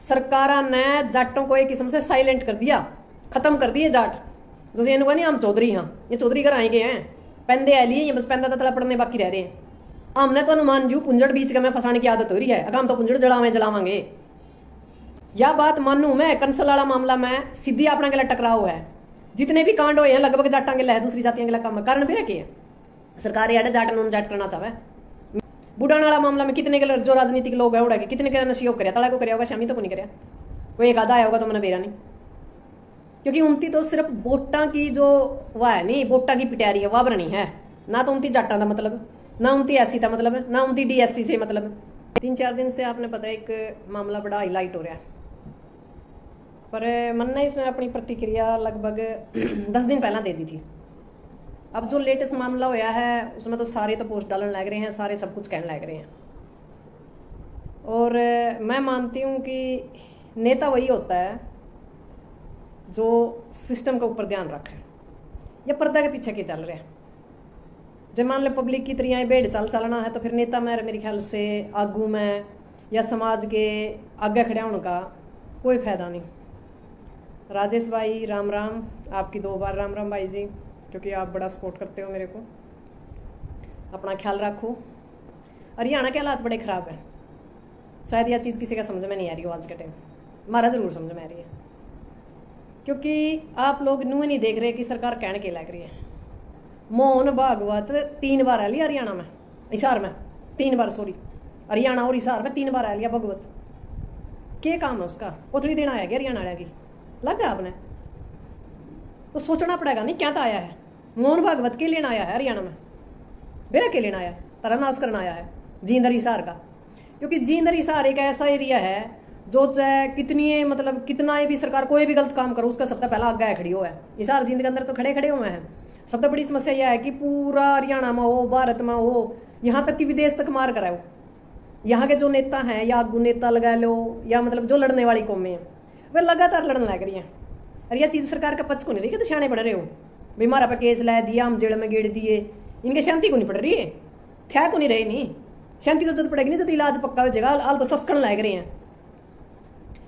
सरकारा ने जाटों को एक किस्म से साइलेंट कर दिया, खत्म कर दिए जाट। जैसे इन्होंने नहीं हम चौधरी हाँ, ये चौधरी घर आएंगे हैं पेंदे आ लिए, ये बस पेंदा तला पड़ने बाकी रह रहे हैं। हमने तो अनुमान जू पुंजड़ बीच का मैं फंसाने की आदत हो रही है, अगर हम तो पुंजड़ जलावांगे। यह बात मानू मैं कंसल वाला मामला में सीधी अपना गला टकराव है। जितने भी कांड हुए हैं लगभग जाटा गला है, दूसरी जातियों गला काम कारण भी रखे हैं। सरकार यार जाट नॉन जाट करना चाहे। बुढ़ान वाला मामला में कितने के जो राजनीतिक लोग है उड़ा के कितने के नशियोग कराया, तला को कराया होगा, शामी तो को नहीं कराया, कोई एक आधा आया होगा तो मैंने बेरा नहीं। क्योंकि उनती तो सिर्फ वोटा की जो वह है नहीं, वोटा की पिटारी है वह बननी है ना, तो उनती जाटा का मतलब ना, उनती एससी का मतलब है ना, उनती डीएससी से मतलब। 3-4 दिन से आपने पता है एक मामला बड़ा हाईलाइट हो रहा है, पर मैंने इसमें अपनी प्रतिक्रिया लगभग 10 दिन पहला दे दी थी। अब जो लेटेस्ट मामला होया है उसमें तो सारे तो पोस्ट डालने लग रहे हैं, सारे सब कुछ कहने लग रहे हैं। और मैं मानती हूँ कि नेता वही होता है जो सिस्टम के ऊपर ध्यान रखे, या पर्दा के पीछे के चल रहे हैं। जब मान लो पब्लिक की तरह बेड़ चलना है तो फिर नेता में मेरे ख्याल से आगू में या समाज के आगे खड़े होने का कोई फायदा नहीं। राजेश भाई राम राम, आपकी 2 बार राम राम भाई जी, क्योंकि आप बड़ा सपोर्ट करते हो मेरे को। अपना ख्याल रखो। हरियाणा के हालात बड़े ख़राब हैं, शायद यह चीज़ किसी का समझ में नहीं आ रही हो आज के टाइम, हमारा ज़रूर समझ में आ रही है। क्योंकि आप लोग न्यू नहीं देख रहे कि सरकार कहने के लग रही है। मोहन भागवत 3 बार आ लिया हरियाणा में, हिसार में 3 बार, सॉरी हरियाणा और हिसार में 3 बार आ लिया भगवत। क्या काम है उसका? उथली दिन आया गया हरियाणा की लग गया आपने तो सोचना पड़ेगा नहीं क्या तो आया है। मोहन भागवत के लेना आया है हरियाणा में, बेरा के लेना आया है, तरनाश करना आया है जींद हिसार का। क्योंकि जींद हिसार एक ऐसा एरिया है जो चाहे कितनी मतलब कितना भी सरकार कोई भी गलत काम करो उसका सबसे पहला आगे खड़ी हुआ है। हिसार जींद के अंदर तो खड़े हुए हैं। सबसे बड़ी समस्या यह है कि पूरा हरियाणा में हो, भारत में हो, यहाँ तक कि विदेश तक मार कराओ। यहाँ के जो नेता हैं या आगू नेता लगा लो या मतलब जो लड़ने वाली कौमें हैं वे लगातार लड़ने लग रही हैं। और यह चीज़ सरकार का पक्ष को नहीं रही कि तो सियाने पड़ रहे हो भाई, हमारा पे केस ला दिया, हम जेल में गेड़ दिए, इनके शांति को नहीं पड़ रही है, थे को नहीं रहे नहीं शांति तो जब पड़ेगी नहीं जब इलाज पक्का हो जाएगा। आल तो सस्कन लग रहे हैं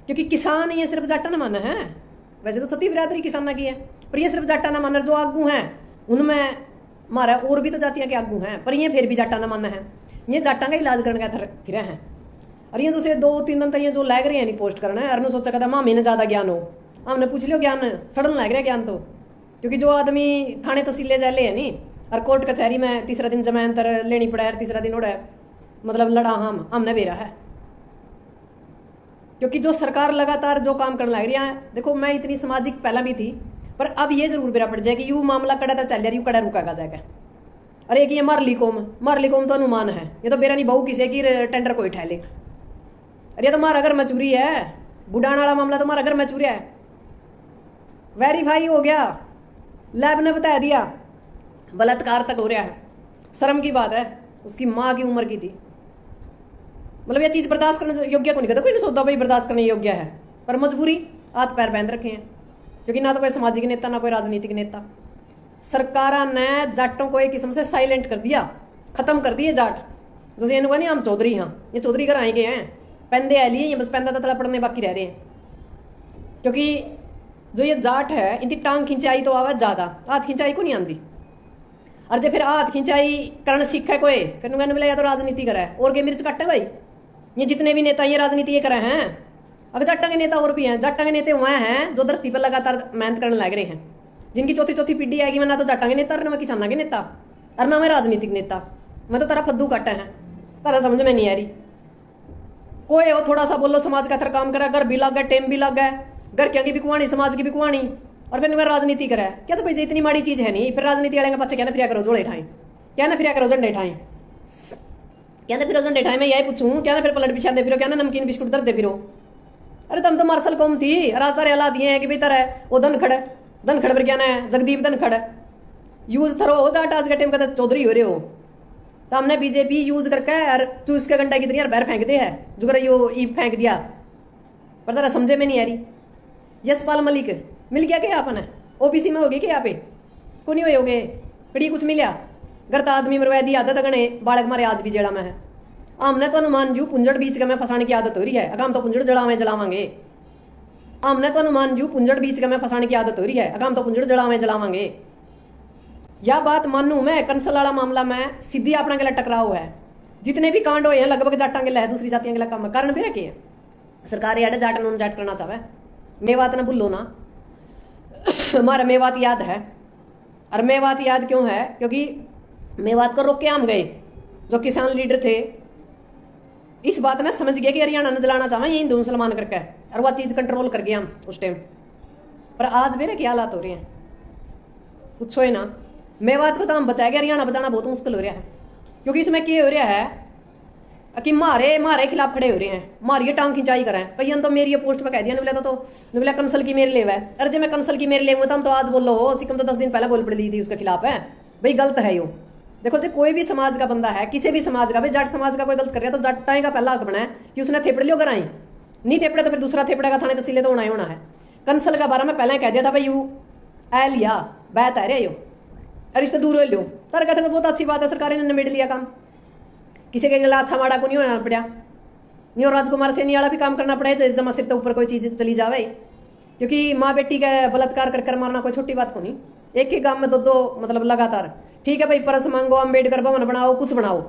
क्योंकि किसान ये सिर्फ जाटा ना माना है, वैसे तो सती बिरादरी किसाना की है, पर ये सिर्फ जाटा ना माना। जो आगू हैं उनमें हमारा और भी तो जातियां के आगू हैं, पर ये फिर भी जाटा ना माना है, ये जाटा का इलाज करने का फिर हैं। और ये जो 2-3 दिन तक ये जो लग रहे हैं नहीं पोस्ट करना है, और सोचा कहता माँ मैंने ज़्यादा ज्ञान हो, हमने पूछ लियो ज्ञान सड़न लग रहा ज्ञान तो। क्योंकि जो आदमी थाने तहसीले जाले है नहीं और कोर्ट कचहरी में तीसरा दिन जमानत लेनी पड़ा है, तीसरा दिन उड़ा मतलब लड़ा हमने बेरा है। क्योंकि जो सरकार लगातार जो काम करने लग रही है, देखो मैं इतनी सामाजिक पहला भी थी, पर अब ये जरूर बेरा पड़ जाए कि यू मामला कड़ा तो चल रहा कड़ा रुका जाएगा। अरे एक ये मारली कौम तो अनुमान है, ये तो बेरा नहीं बहू किसी की टेंडर कोई ठहले। अरे ये तो मारा घर मचूरी है, बुढ़ान वाला मामला तो मारा घर मचूरी है, वेरीफाई हो गया, लैब ने बता दिया, बलात्कार तक हो रहा है। शर्म की बात है, उसकी माँ की उम्र की थी। मतलब ये चीज़ बर्दाश्त करने योग्य को नहीं कहता, कोई नहीं सोचता भाई बर्दाश्त करने योग्य है, पर मजबूरी हाथ पैर बांध रखे हैं। क्योंकि ना तो कोई सामाजिक नेता ना कोई राजनीतिक नेता, सरकारा ने जाटों को एक किस्म से साइलेंट कर दिया, खत्म कर दिए जाट। जैसे इन्होंने नहीं हम चौधरी हाँ, ये चौधरी घर आएंगे हैं पेंदे आ लिए, ये बस पेंदा तला पड़ने बाकी रह रहे हैं। क्योंकि जो ये जाट है इनकी टांग खिंचाई तो आवाज ज्यादा, हाथ खिंचाई को नहीं आती। और जब फिर हाथ खिंचाई करना सीखा कोई फिर कहने मिला या तो राजनीति करा है और के मिर्च कट्टे भाई। ये जितने भी नेता ये राजनीति ये करे हैं। अब जाटा के नेता और भी हैं, जाटा के नेता वह हैं जो धरती पर लगातार मेहनत करने लग रहे हैं, जिनकी चौथी पीढ़ी आएगी। मैं ना तो जाटा के नेता ना मैं किसाना के नेता और ना मैं राजनीतिक नेता, मैं तो तारा फद्दू काटा है, तारा समझ में नहीं आ रही। कोई हो थोड़ा सा बोलो समाज का थर काम करा, घर भी लग गए, टेम भी लग गए, घर की भी कुआनी समाज की भी कुआनी, और फिर राजनीति करा है। क्या तो भाई इतनी माड़ी चीज है नहीं, फिर राजनीति वाले के पास क्या ना फिर करो जोड़े ठाई, क्या ना फिर करो झंडे ठाई, क्या ना फिर झंडे ठाई। मैं यही पूछूं क्या ना फिर पलट बिछा दे फिरो, क्या ना नमकीन बिस्कुट दर दे फिरो। अरे तुम तो मार्शल कौम थी, रास्ता हालात ये है कि भीतर है वो धनखड़ पर क्या ना है जगदीप धनखड़ यूज थरो हो जाट आज के टाइम का चौधरी हो रहे हो। तो हमने बीजेपी यूज करके यार चूस के घंटा की तरह बाहर फेंक दे है, जो कर यो ई फेंक दिया, पर तारा समझे में नहीं आ रही। यशपाल मलिक मिल गया क्या आपने, ओबीसी में हो गए क्या यहाँ पे को नहीं हो गए, कड़ी कुछ मिला घर तो आदमी मरवा दी आदत गणे बालक मारे आज भी जेड़ा में है। हमने तो मान जू पुंजड़ बीच का में फसाने की आदत हो रही है, अगर हम तो पुंजड़ जलावांगे। हमने तो मान जू पुंजड़ बीच का में फसाने की आदत हो रही है, अगर हम तो पुंजड़ जलावांगे। यह बात मानू मैं कंसल वाला मामला में सीधी अपना गला टकराव है। जितने भी कांड हुए हैं लगभग जाटा के दूसरी जातियों के काम कारण भी रखे सरकार याद जाट नून जाट करना चाहे। मेवात ना भूलो ना, हमारा मेवात याद है। और मेवात याद क्यों है? क्योंकि मेवात को रोक के हम गए जो किसान लीडर थे, इस बात ने समझ गया कि हरियाणा ने जलाना चाहे ये हिंदू मुसलमान करके, और वह चीज कंट्रोल कर गया हम उस टाइम। पर आज मेरे क्या हालात हो रहे हैं पूछो ही ना। मेवात को तो हम बचाएंगे, हरियाणा बचाना बहुत मुश्किल हो रहा है। क्योंकि इसमें क्या हो रहा है कि मारे खिलाफ खड़े हो रहे हैं, मारिए टांग खिंचाई करें। कहीं तो मेरी पोस्ट पे कह दिया निबला तो निबला कंसल की मेरे ले है। अरे जब मैं कंसल की मेरे ले हुआ तो आज बोलो हो, सिकम तो 10 दिन पहले बोल पड़ दी थी उसके खिलाफ है। भाई गलत है यो। देखो जी कोई भी समाज का बंदा है, किसी भी समाज का, भाई जाट समाज का कोई गलत कर रहा है तो जाटाई का पहला हक बना है कि उसने थेपड़ लियो कराई, नहीं थेपड़े तो फिर दूसरा थेपड़ेगा थाने तहसीले तो होना है। कंसल का बारे में पहले कह दिया था भाई यू ऐ लिया बैत है रे यो, अरे इससे दूर हो लियो। तर कहते तो बहुत अच्छी बात है, सरकार ने निमेट लिया काम, किसी के अच्छा माड़ा को नहीं होना पड़ा। नहीं और राजकुमार सैनी वाला भी काम करना पड़ेगा जमा सिर के ऊपर कोई चीज चली जावे। क्योंकि माँ बेटी का बलात्कार कर मारना कोई छोटी बात को नहीं। एक ही गांव में दो मतलब लगातार, ठीक है भाई परस मांगो, अम्बेडकर भवन बनाओ, कुछ बनाओ,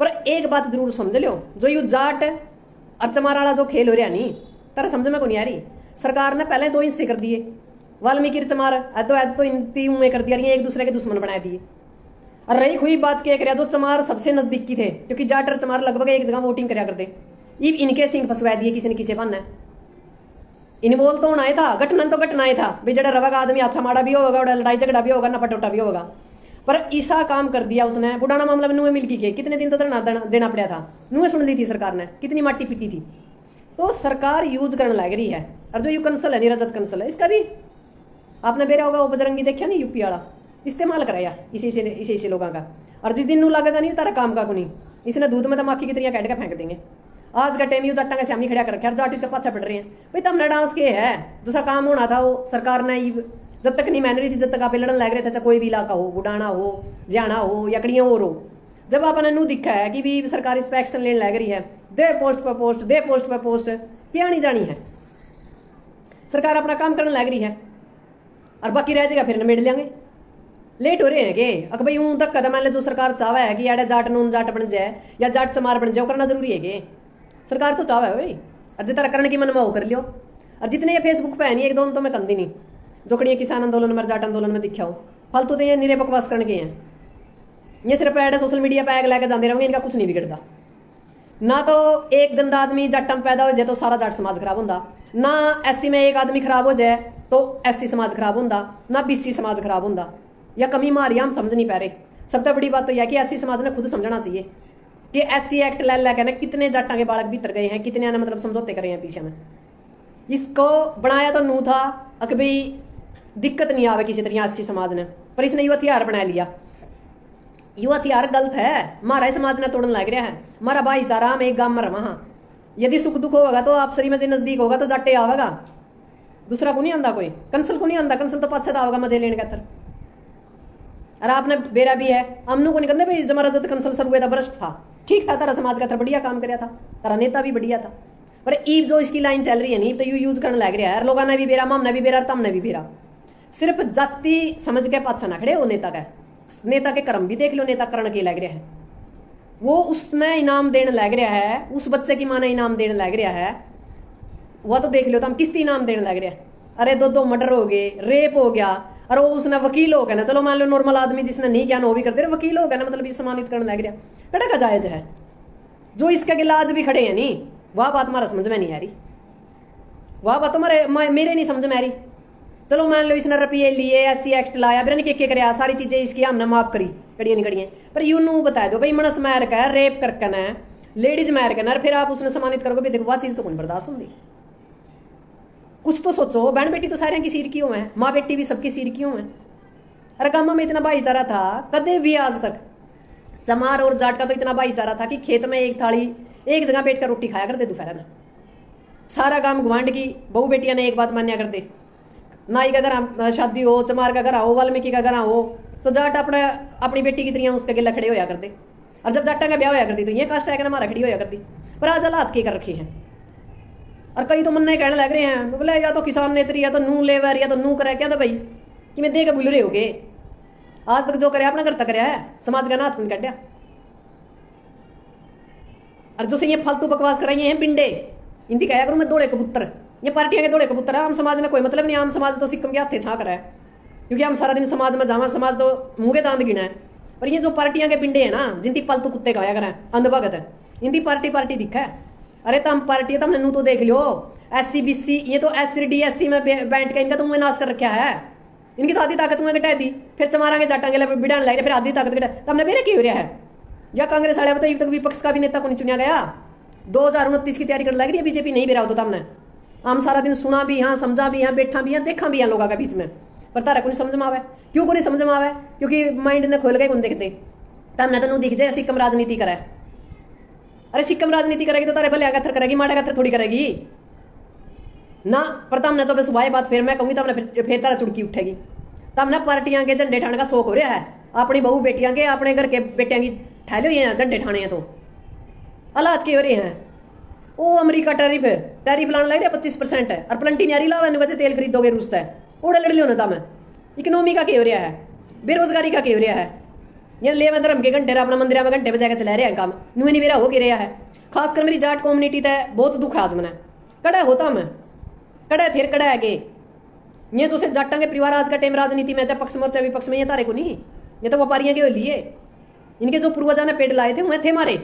पर एक बात जरूर समझ लो, जो यू जाट और चमार वाला जो खेल हो रहा नहीं तारा समझ में को नहीं आ रही। सरकार ने पहले 2 हिस्से कर दिए, वाल्मीकि चमार तो इन 3 में कर दिया, एक दूसरे के दुश्मन बना दिए। और रही हुई बात क्या कर जो चमार सबसे नजदीक की थे, क्योंकि जाट और चमार लगभग एक जगह वोटिंग कराया करते, इनके सिंह फंसवा दिए किसी ने किसी बनना। इन्वॉल्व तो होना था, घटना तो घटना था भाई, जरा रवा आदमी अच्छा माड़ा भी होगा और लड़ाई झगड़ा भी होगा, नपटोटा भी होगा, पर ऐसा काम कर दिया उसने। बुढ़ाना मामला में नुए मिलकी के कितने दिन तो देना पड़ा था, नुए सुन ली थी सरकार ने, कितनी माटी पीटी थी। तो सरकार यूज करने लग रही है। और जो यू कंसल है नीरजत कंसल है, इसका भी आपने बेरा होगा वो बजरंगी देखा नहीं यूपी वाला, इस्तेमाल कराया इसी लोगों का। और जिस दिन नू लगेगा नहीं तारा काम का को नहीं, इसने दूध में तमाकी की तरह कैट का फेंक देंगे। आज का टाइम यू जाटा का सामने खड़ा कर रखा है, जाट इसके पाछा पड़ रहे हैं भाई तमने डांस के है। दूसरा काम होना था वो सरकार ने जब तक नहीं मान रही थी, जब तक आप लड़न लग रहे थे, चाहे कोई भी इलाका हो, बुढ़ाना हो, जाना हो या कड़ियां और हो, जब आपने नू दिखा है कि भी सरकार इस पर एक्शन लेने लग रही है, दे पोस्ट पर पोस्ट, दे पोस्ट पर पोस्ट, क्या नहीं जानी है, सरकार अपना काम करने लग रही है और बाकी रह जाएगा फिर निमेट लेंगे। लेट हो रहे हैं कि अगर भाई ऊँ तक कदम मान जो सरकार चाहे है कि यार जाट नून जाट बन जाए या जाट चमार बन जाए, करना जरूरी है कि सरकार तो चाहे भाई, और जितना करने की मन में वो कर लियो। और जितने ये फेसबुक पे है नहीं एक दोनों तो मैं कंदी नहीं, जो कड़िया किसान आंदोलन में जाट आंदोलन में दिखा हो, फालतू तो ये निरे बकवास करने के हैं, ये सिर्फ ऐड सोशल मीडिया पे ऐड लेके जाते रहेंगे, इनका कुछ नहीं बिगड़ता। ना तो एक गंदा आदमी जाटा में पैदा हो जाए तो सारा जाट समाज खराब होता, ना एससी में एक आदमी खराब हो जाए तो एससी समाज खराब होता, ना बीसी समाज खराब होता। या कमी मारी हम समझ नहीं पा रहे। सबसे बड़ी बात तो यह कि एससी समाज ने खुद समझना चाहिए कि एससी एक्ट लै लैके ना कितने जाटा के बालक भीतर गए हैं, कितने ने मतलब समझौते करे हैं पीछे में। इसको बनाया तो नू था कि भाई दिक्कत नहीं आवे किसी तरह एससी समाज ने, पर इसने यू हथियार बना लिया। यू हथियार गलत है, हमारा समाज ने तोड़ने लग रहा है। हमारा भाईचारा हम एक गांव में रहा, यदि सुख दुख होगा तो आप सरी में नजदीक होगा तो जाटे आवेगा, दूसरा को नहीं आंदा, कोई कंसल को नहीं आंदा, कंसल तो पाछा आवेगा मजे लेने का। और आपने बेरा भी है, हमनू को नहीं कहते भाई जमा रजत कंसल सर हुए था, भ्रष्ट था, ठीक था, तारा समाज का था, बढ़िया काम कराया था, तारा नेता भी बढ़िया था। पर ईव जो इसकी लाइन चल रही है नहीं तो यू यूज करने लग रहा है, लोगों ने भी बेरा, मामने भी बेरा, तमने भी बेरा। सिर्फ जाति समझ के पाछा ना खड़े हो, नेता के कर्म भी देख लो, नेता करण के लग रहा है, वो उसने इनाम देने लग रहा है, उस बच्चे की माँ ने इनाम देने लग रहा है, वह तो देख लो तो हम किस इनाम देने लग रहा है। अरे 2 मर्डर हो गए, रेप हो गया, और वो उसने वकील हो गया ना, चलो मान लो नॉर्मल आदमी जिसने नहीं किया वो भी करते, वकील हो गया ना, मतलब सम्मानित करने लग रहा, कड़ा का जायज है। जो इसके गिलाज भी खड़े हैं नहीं, वह बात हमारा समझ में नहीं आ रही, वह बात तो मेरे नहीं समझ में आ रही। चलो मान लो इसने रुपये लिए, एससी एक्ट लाया, बिरन के कराया, सारी चीजें इसकी हमने माफ करी, कड़ियां नहीं कड़ियां, पर यू नू बता दो भाई मनस मार का रेप करके ना, लेडीज मार के ना, फिर आप उसने सम्मानित करोगे, देखो वह चीज तो कौन बर्दाश्त होगी। कुछ तो सोचो, बहन बेटी तो सारे की सीर क्यों है, माँ बेटी भी सबकी सीर क्यों है। अरे गांव में इतना भाईचारा था कदे भी आज तक, चमार और जाट का तो इतना भाईचारा था कि खेत में एक थाली एक जगह बैठ कर रोटी खाया करते दोपहर में, सारा काम गुआंढ की बहू बेटियां ने एक बात मान्या करते, नाई का घर शादी हो, चमार का घर हो, वाल्मीकि का घर हो, तो जाट अपनी बेटी की तरह उसके गिला खड़े होया करते। और जब जाटा का ब्याह होया करती तो ये कास्ट है हमारा खड़ी होया करती। पर आज हालात के कर रखे हैं। और कई तो मन कहने लग रहे हैं बोले या तो किसान नेत्री या तो नू लेवर या तो नू करे क्या था भाई कि मैं दे के भूल रहे हो गए। आज तक जो करे अपना घर तक है, समाज का नाथ में कटिया। और जो से ये फालतू बकवास कराइए हैं पिंडे, इनकी कहा करूँ मैं दौड़े कबूतर, ये पार्टियां के दौड़े कबूतर है। आम समाज ने कोई मतलब नहीं, आम समाज तो सिक्कम के हाथे छाक रहा है, क्योंकि हम सारा दिन समाज में जावा, समाज तो मुंह के दांत गिना है। पर ये जो पार्टियां के पिंडे है ना, जिनकी फालतू कुत्ते खाया करें अंधभगत है, इनकी पार्टी दिखा है। अरे तम पार्टी तमने नू तो देख लियो, SC BC ये तो SC DSC में बैठ के इनका तो मुंह नाश कर रखा है। इनकी तो आधी ताकत मुँह घटा दी, फिर चमारांगे जाटांगे बिड़ाने लगे, फिर आधी ताकत घटा तमने मेरे क्यों हो रहा है। या कांग्रेस वाले बताइए तक विपक्ष का भी नेता को नहीं चुना गया। 2029 की तैयारी करने लग रही है बीजेपी, नहीं बेरा हो तो तमने हम सारा दिन सुना भी हाँ, समझा भी हाँ, बैठा भी हाँ, देखा भी हाँ लोगों के बीच में, पर तारा को नहीं समझ में आवे। क्यों को नहीं समझ में आवे? क्योंकि माइंड ने खोल गए कौन देखते तमने तो नू दिख जाए सिक्कम राजनीति करे। अरे सिक्कम राजनीति करेगी तो तारे भले आगा करेगी, माड़ा गथर थोड़ी करेगी ना। पर तमने तो बस वाई बात फिर मैं कहूंगी तमने फिर तारा चुड़की उठेगी। तमने पार्टियां के झंडे ठाने का शौक हो रहा है, अपनी बहू बेटियां के अपने घर के बेटियां की ठहले हुए हैं झंडे ठाने हैं। तो हालात के हो रहे हैं। ओ अमेरिका टैरिफ लाने लग रहा 25% है, और प्लंटी नारी लावा वजह तेल खरीदोगे रूसता है ओढ़े लड़ लियो ना तम। इकोनॉमी का क्या हो रहा है, बेरोजगारी का क्या हो रहा है। ये ले मैं धर्म के घंटे अपना मंदिर में घंटे बजा के चला रहा है काम, नुए नहीं मेरा हो के रहा है। खासकर मेरी जाट कम्युनिटी तय बहुत दुख आज मना कड़ा होता मैं कड़ा थे कड़ा है के ये जो से जाटा के परिवार आज का टाइम राजनीति में चाहे पक्ष मोर्चा विपक्ष में ये तारे को नहीं, ये तो व्यापारियों के लिए इनके जो पूर्वजा ने पेड़ लाए थे वह थे मारे।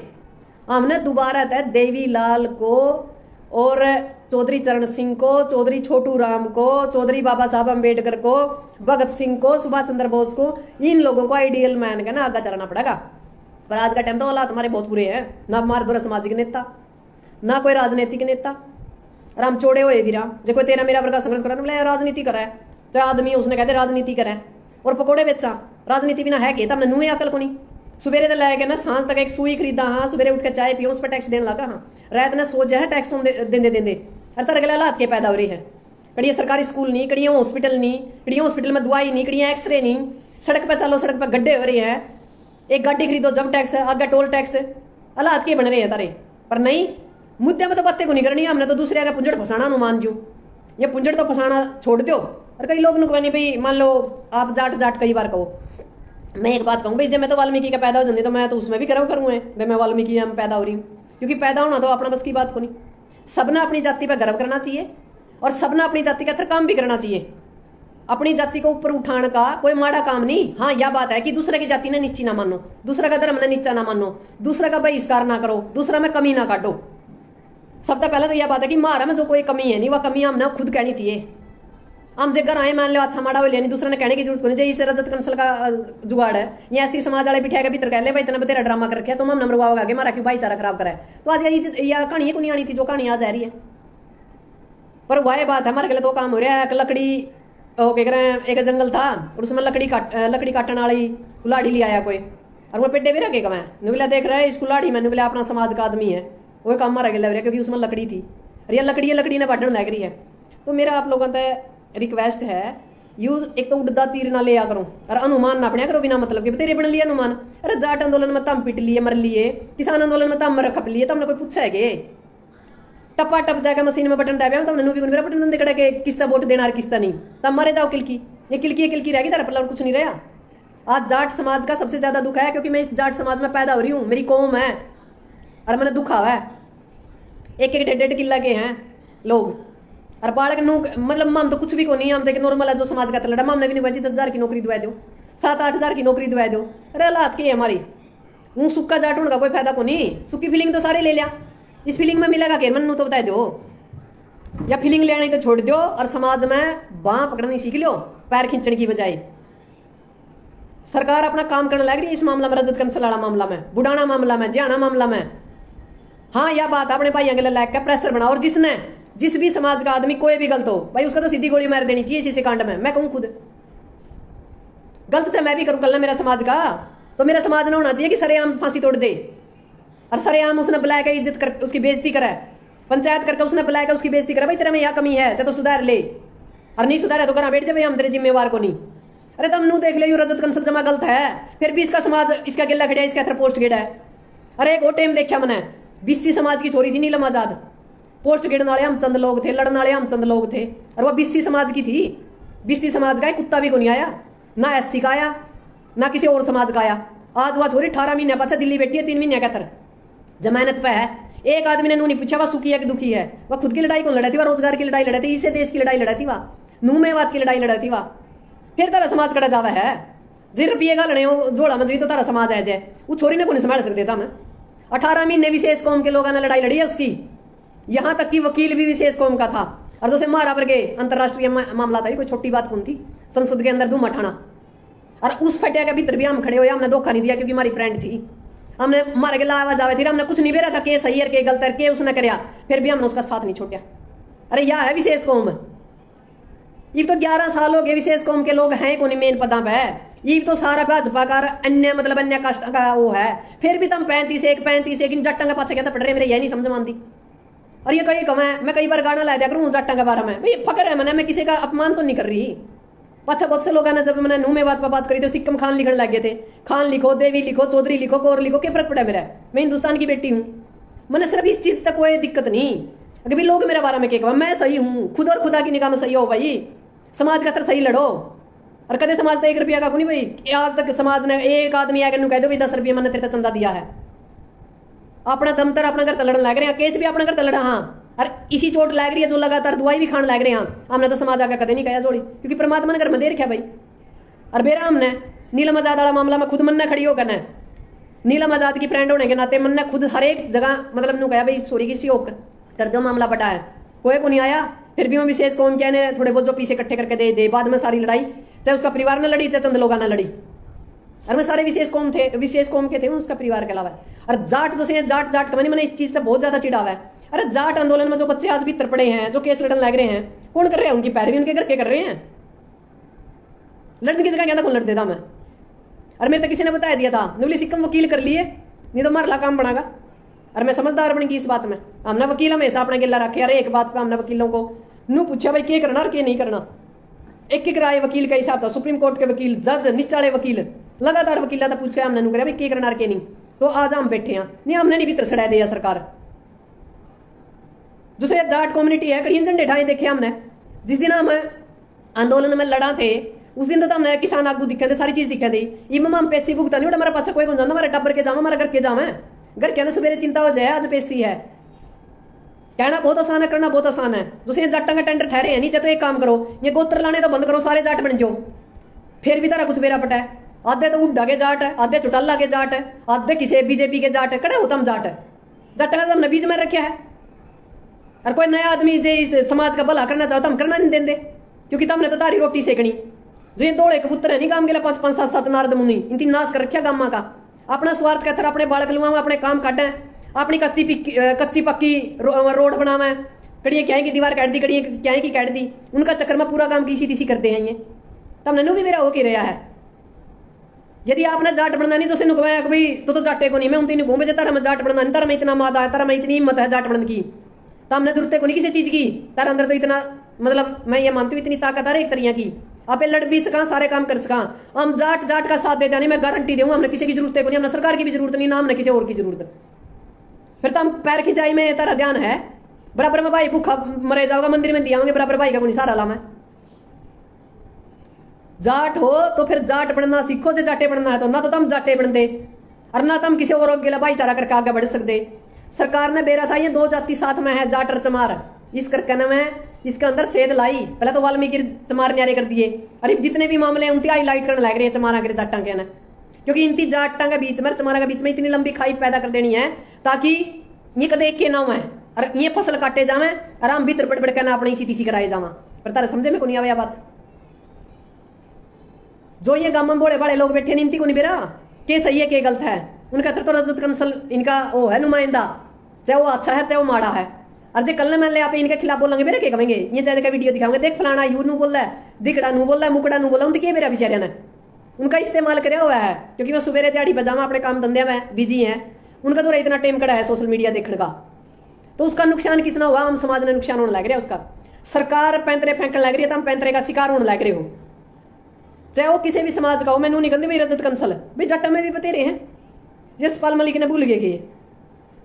हमने दोबारा तय देवी लाल को और चौधरी चरण सिंह को, चौधरी छोटू राम को, चौधरी बाबा साहब अम्बेडकर को, भगत सिंह को, सुभाष चंद्र बोस को, इन लोगों को आइडियल मैन का ना आगे चलाना पड़ेगा। पर आज का टाइम तो हालात हमारे बहुत बुरे हैं, ना हमारे द्वारा सामाजिक नेता ना कोई राजनीतिक नेता। और हम चोड़े हुए वीरा जो कोई तेरा मेरा वर्ग संघर्ष करा बोले राजनीति करा है, चाहे आदमी उसने कहते राजनीति करा और पकौड़े बेचा राजनीति बिना है कि तब नुए अकल को नहीं। सुबेरे तो लाया ना सांझ तक एक सुई खरीदा हाँ, सुबेरे उठ के चाय पियो उस पर टैक्स देने लगा हाँ, रात ने सो जाए टैक्स देंदे हर तरह के हालात के पैदा हो रही है। कड़िया सरकारी स्कूल नहीं, कड़िया हॉस्पिटल नहीं, कड़िया हॉस्पिटल में दवाई नहीं, कड़िया एक्सरे नहीं, सड़क पर चलो सड़क पर गड्ढे हो रहे हैं, एक गाड़ी खरीदो जब टैक्स है, आगे टोल टैक्स, हालात के बन रहे हैं तारे। पर नहीं मुद्दे में तो बातें को नहीं करनी, हमने तो दूसरे का पुंजड़ फंसाना नुमान जू, ये पुंजड़ तो फंसाना छोड़ दो। और कई लोग नहीं भाई मान लो आप जाट कई बार कहो, मैं एक बात कहूँ भाई जब मैं तो वाल्मीकि का पैदा हो जाती तो मैं तो उसमें भी करूँगा भाई मैं वाल्मीकि में पैदा हो रही हूँ, क्योंकि पैदा होना तो अपना बस की बात को नहीं। सबने अपनी जाति पर गर्व करना चाहिए और सबने अपनी जाति का काम भी करना चाहिए। अपनी जाति को ऊपर उठाने का कोई माड़ा काम नहीं। हाँ यह बात है कि दूसरे की जाति ने नीची ना मानो, दूसरा का धर्म ने नीचा ना मानो, दूसरा का बहिष्कार ना करो, दूसरा में कमी ना काटो। सबसे पहले तो यह बात है कि मारा में जो कोई कमी है नहीं वह कमी हमने खुद कहनी चाहिए। हम जगह आए मान लो अच्छा माड़ा हो लिया नहीं, दूसरे ने कहने की जरूरत नहीं चाहिए। इसे रजत कंसल का जुगाड़ है, ये ऐसी समाज वाले बिठा के भीतर कह ले भाई इतना तेरा ड्रामा कर रखे तुम हम नंबर वाओगे आगे मारा क्यों भाईचारा खराब करा है। तो आज यह कहानी को नहीं आनी थी जो कहानी आज आ रही है। पर वह बात है हमारे गलत वो काम हो रहा है। लकड़ी क्या करें, एक जंगल था और उसमें लकड़ी काटने वाली कुल्हाड़ी ले आया कोई, और वो पेड्डे भी रखे कमाए नुबिला देख रहा है इस कुल्हाड़ी में नुबिला अपना समाज का आदमी है, वो काम मारा गया क्योंकि उसमें लकड़ी थी और यह लकड़ी ने बांटने लग रही है। तो मेरा आप लोगों से रिक्वेस्ट है यूज एक तो उड़दा तीर ना ले आ करो और अनुमान ना अपने करो बिना मतलब के तेरे बन लिया अनुमान। अरे जाट आंदोलन में तम पिट लिए मर लिए, किसान आंदोलन में तम खप लिए, तुमने कोई पूछा है गे टप्पा टप जाकर मशीन में बटन दाबे तुमने नूबी मेरा बटन दे कड़ा के किस्ता वोट देना और किस्ता नहीं, तब मारे जाओ किलकी ये किलकी रहेगी तेरा पल्ला कुछ नहीं रहा। आज जाट समाज का सबसे ज्यादा दुख है क्योंकि मैं इस जाट समाज में पैदा हो रही हूँ, मेरी कौम है और मैंने दुख आवा है। एक 1.5 किला के हैं लोग और बालक नू मतलब माम तो कुछ भी को नहीं, हम तो नॉर्मल है जो समाज का तलड़ा मामने भी नहीं बची 10,000 की नौकरी दिवा दो, 7-8 हज़ार की नौकरी दिवा दो। अरे हालात की है हमारी, वो सुक्का जाट का कोई फायदा को नहीं, सुक्की फीलिंग तो सारे ले लिया, इस फीलिंग में मिलेगा के मन तो बता दो या फीलिंग लेने तो छोड़ दो और समाज में बाँ पकड़नी सीख लो पैर खींचने की बजाय। सरकार अपना काम करने लग रही है इस मामला में, रजत कंसल वाला मामला में, बुढ़ाना मामला में, जियाना मामला में। हाँ यह बात अपने भाइयों के लिए लायक का प्रेशर बनाओ और जिस भी समाज का आदमी कोई भी गलत हो भाई उसका तो सीधी गोली मार देनी चाहिए इसी कांड में। मैं कहूं खुद गलत से मैं भी करूं कल ना मेरा समाज का, तो मेरा समाज ना होना चाहिए कि सरेआम फांसी तोड़ दे और सरेआम उसने बुलाया कर इज्जत कर उसकी बेइज्जती करे, पंचायत करके उसने बुलाया कर उसकी बेइज्जती करे भाई तेरा में यह कमी है चाहे तो सुधार ले और नहीं सुधारे तो घर बैठ जाए हम तेरे जिम्मेवार को नहीं। अरे तुम नू देख ले रजत कंसल जमा गलत है फिर भी इसका समाज इसका गिल्ला खड़ा है, इसका पोस्ट गिड़ा है अरे एक और टाइम देखा मैंने, बीसी समाज की छोरी थी नीलम आजाद, पोस्ट गिरने वाले हम चंद लोग थे, लड़ने वाले हम चंद लोग थे, और वह बीसी समाज की थी। बीसी समाज का एक कुत्ता भी को नहीं आया, ना एससी का आया ना किसी और समाज का आया। आज वह छोरी 18 महीने पाछा दिल्ली बैठी है, 3 महीने का तर जमानत पे है। एक आदमी ने नू नहीं पूछा वह सुखी है कि दुखी है। वह खुद की लड़ाई कौन लड़ाती, वह रोजगार की लड़ाई लड़ाती, इसे देश की लड़ाई लड़ाती, वह नूमेवाद की लड़ाई लड़ाती। वह फिर तारा समाज कड़ा जावा है जी, रुपये का लड़े जोड़ा में तो तारा समाज है जय, वो छोरी ने को नहीं संभाल सकते था। मैं 18 महीने विशेष कौम के लोगों ने लड़ाई लड़ी है उसकी, यहां तक कि वकील भी विशेष कौम का था। और जो से मारा पर गए अंतरराष्ट्रीय मामला था, कोई छोटी बात कौन थी, संसद के अंदर धूम उठाना। और उस फटिया के भीतर भी हम खड़े हुए, हमने धोखा नहीं दिया क्योंकि हमारी फ्रेंड थी, हमने मारे के लावा जावे थी, हमने कुछ नहीं बेरा था के सही है के गलत है के उसने कराया, फिर भी हमने उसका साथ नहीं छोड़ा। अरे यह है विशेष कौम। ये तो 11 साल हो गए विशेष कौम के लोग हैं कौन मेन पदा पे, ये तो सारा भाजपा का अन्य मतलब अन्य कास्ट का वो है, फिर भी तुम 35 इन जट्टा का पाछे कहता पड़ रहे, मेरे यह नहीं समझ मानती। और ये कहीं कम है, मैं कई बार गाना ला दिया करूँ जट्टा के बारे में, भाई फकर है मैंने, मैं किसी का अपमान तो नहीं कर रही। अच्छा बहुत से लोग हैं ना, जब मैंने नूह में बात पर बात करी तो सिक्कम खान लिखने लगे थे, खान लिखो, देवी लिखो, चौधरी लिखो, कौर लिखो, क्या फर्क पड़ा मेरा, मैं हिंदुस्तान की बेटी हूँ। मैंने सिर्फ इस चीज तक कोई दिक्कत नहीं, अगर भी लोग मेरे बारे में क्या, मैं सही हूँ, खुद और खुदा की निगाह में सही हो भाई, समाज का तर सही लड़ो। और कदे समाज तो 1 रुपया का नहीं भाई, आज तक समाज ने एक आदमी आकर कह दो भाई 10 रुपये मैंने तेरे चंदा दिया है, अपना दम तर अपना घर लड़न लग रहे हैं, केस भी अपना घर लड़ा। हाँ, और इसी चोट लग रही है जो लगातार दवाई भी खान लग रहे हैं, हमने तो समाज आकर कदे नहीं कहा जोड़ी, क्योंकि परमात्मा ने घर में दे रखा भाई। और बेरा हमने नीलम आजाद वाला मामला में खुद मन ने खड़ी होकर नीलम आजाद की फ्रेंड होने के नाते मन ने खुद हर एक जगह मतलब नू कहा भाई सॉरी किसी हो कर दो मामला बटा है, कोई को नहीं आया। फिर भी मैं विशेष कौम क्या ने थोड़े बहुत जो पीछे इकट्ठे करके दे बाद में सारी लड़ाई, चाहे उसका परिवार ने लड़ी चाहे चंद लोगों ने लड़ी, और मैं सारे विशेष कौम के थे उसका परिवार के अलावा। और जाट जो से जाट मैंने इस चीज से बहुत ज्यादा चिढ़ावा है। अरे जाट आंदोलन में जो बच्चे आज भी पड़े हैं, जो केस लड़न लग रहे हैं, कौन कर रहे हैं, उनकी पैरवी उनके घर के कर रहे हैं। लड़ने की जगह कहता कौन लड़ देता मैं, और मेरे तो किसी ने बताया दिया था बोली सिक्कम वकील कर लिए नहीं तो मारला काम बनागा। और मैं समझदार बन गई इस बात में, हमने वकील हमेशा अपना गिल्ला रखे। अरे एक बात पे हमने वकीलों को नू पूछा भाई क्या करना और क्या नहीं करना, एक राय वकील का हिसाब था, सुप्रीम कोर्ट के वकील, जज, निचाले वकील, लगातार वकील था, पूछा हमने नू भाई क्या करना और क्या नहीं। तो आज हम बैठे हैं, नहीं हमने नहीं भीतर सड़ा दिया सरकार। दूसरे जाट कम्युनिटी है, कड़ी झंडे ढाए देखे हमने, जिस दिन हम आंदोलन में लड़ा थे उस दिन तो हमने किसान आगू दिखे थे, सारी चीज दिखे थी। इम हम पैसे भुगता नहीं, हमारे पास कोई जाना, हमारे टब्बर के जावा, हमारे घर के जावा, घर के सवेरे चिंता हो जाए आज पैसी है। कहना बहुत आसान है, करना बहुत आसान है। दूसरे जाटा का टेंडर ठहरे हैं नीचे, तो एक काम करो ये गोत्र लाने तो बंद करो, सारे जाट बन जाओ, फिर भी तारा कुछ बेरा पटा है। आधे तो उड्डा के जाट है, आधे चुटाला के जाट है, आधे किसी बीजेपी के जाट है, कड़े होता हम जाट है। जाटा का हमने बीज में रखा है, और कोई नया आदमी जो इस समाज का भला करना चाहता हम करना नहीं देंगे, क्योंकि तुमने तो तारी रोटी सेकनी। जो ये दौड़े कबूतर है नहीं काम के लिए 5-5, 7-7 नारद मुनि, इनकी नाश कर रखा गामा का, अपना स्वार्थ कहकर अपने बालक लुआ अपने काम काटे, अपनी कच्ची पक्की रोड बनावे, कड़ियाँ क्या की दीवार काट दी, कड़ियाँ क्या की काट दी, उनका चक्कर में पूरा काम किसी तीसी करते हैं ये। तब ननू भी मेरा हो के रहा है। यदि आपने जाट बनना नहीं तो उसे नुकवाया कि भाई तो जाटे को नहीं, मैं उनती घूमे जे तारा मैं जाट बनना नहीं, तारा मैं इतना मादा है, तारा मैं इतनी हिम्मत है जाट बनने की, तो हमने जरूरत को नहीं किसी चीज की, तारा अंदर तो इतना मतलब मैं ये मानती हूँ इतनी ताकत है एक तरिया की, आप लड़ भी सका, सारे काम कर सका। हम जाट का साथ देते नहीं, मैं गारंटी दूंगा, हमने किसी की जरूरत को नहीं, हमने सरकार की भी जरूरत नहीं, ना हमने किसी और की जरूरत। फिर तो हम पैर खिंचाई में तारा ध्यान है, बराबर में भाई भूखा मरे जाओगा मंदिर में दिया बराबर भाई का कोई सारा ला मैं। जाट हो तो फिर जाट बनना सीखो, जो जाटे बनना है तो ना तो तुम जाटे बन दे और ना तुम किसी और भाईचारा करके आगे बढ़ सकते। सरकार ने बेरा था ये 2 जाति साथ में है, जाट और चमार, इस करके में इसके अंदर सेध लाई। पहले तो वाल्मीकि चमार न्यारे कर दिए, अरे जितने भी मामले हैं उनकी हाईलाइट करने लग रही है चमारा के जाटा के ना, क्योंकि इनकी जाटा के बीच में चमारा के बीच में इतनी लंबी खाई पैदा कर देनी है ताकि ये कदे एक के ना है और ये फसल काटे जावे और हम भीतर बड़ के ना अपने इसी तीसी कराए जावा। पर तारा समझे में को नहीं आवे बात। जो ये गांव में बोले बड़े लोग बैठे नहीं, इनती को नहीं बेरा के सही है के गलत है, उनका तो रजत कंसल इनका वो है नुमाइंदा, चाहे वो अच्छा है चाहे वो माड़ा है। और जो कल मैं आप इनके खिलाफ बोलेंगे मेरे क्या कहेंगे, ये ज्यादा का वीडियो दिखाओगे, देख फलाना यू नू बोल रहा है, दिकड़ा नू बोल रहा है, मुकड़ा नू बोला, उनके मेरा बेचारे ने उनका इस्तेमाल करे हुआ है, क्योंकि मैं सुबह दिहाड़ी बजामा अपने काम धंधे में बिजी है, उनका तो इतना टाइम कड़ा है सोशल मीडिया देखने का, तो उसका नुकसान किसना हुआ, हम समाज ने नुकसान होने लग रहा है उसका। सरकार पैंतरे फेंकने लग रही है तो हम पैंतरे का शिकार होने लग रहे हो, चाहे वो किसी भी समाज का हो। मैंने नहीं कहती भाई रजत कंसल, भाई जट्टा में भी बतेरे हैं जसपाल मलिक ने भूल गए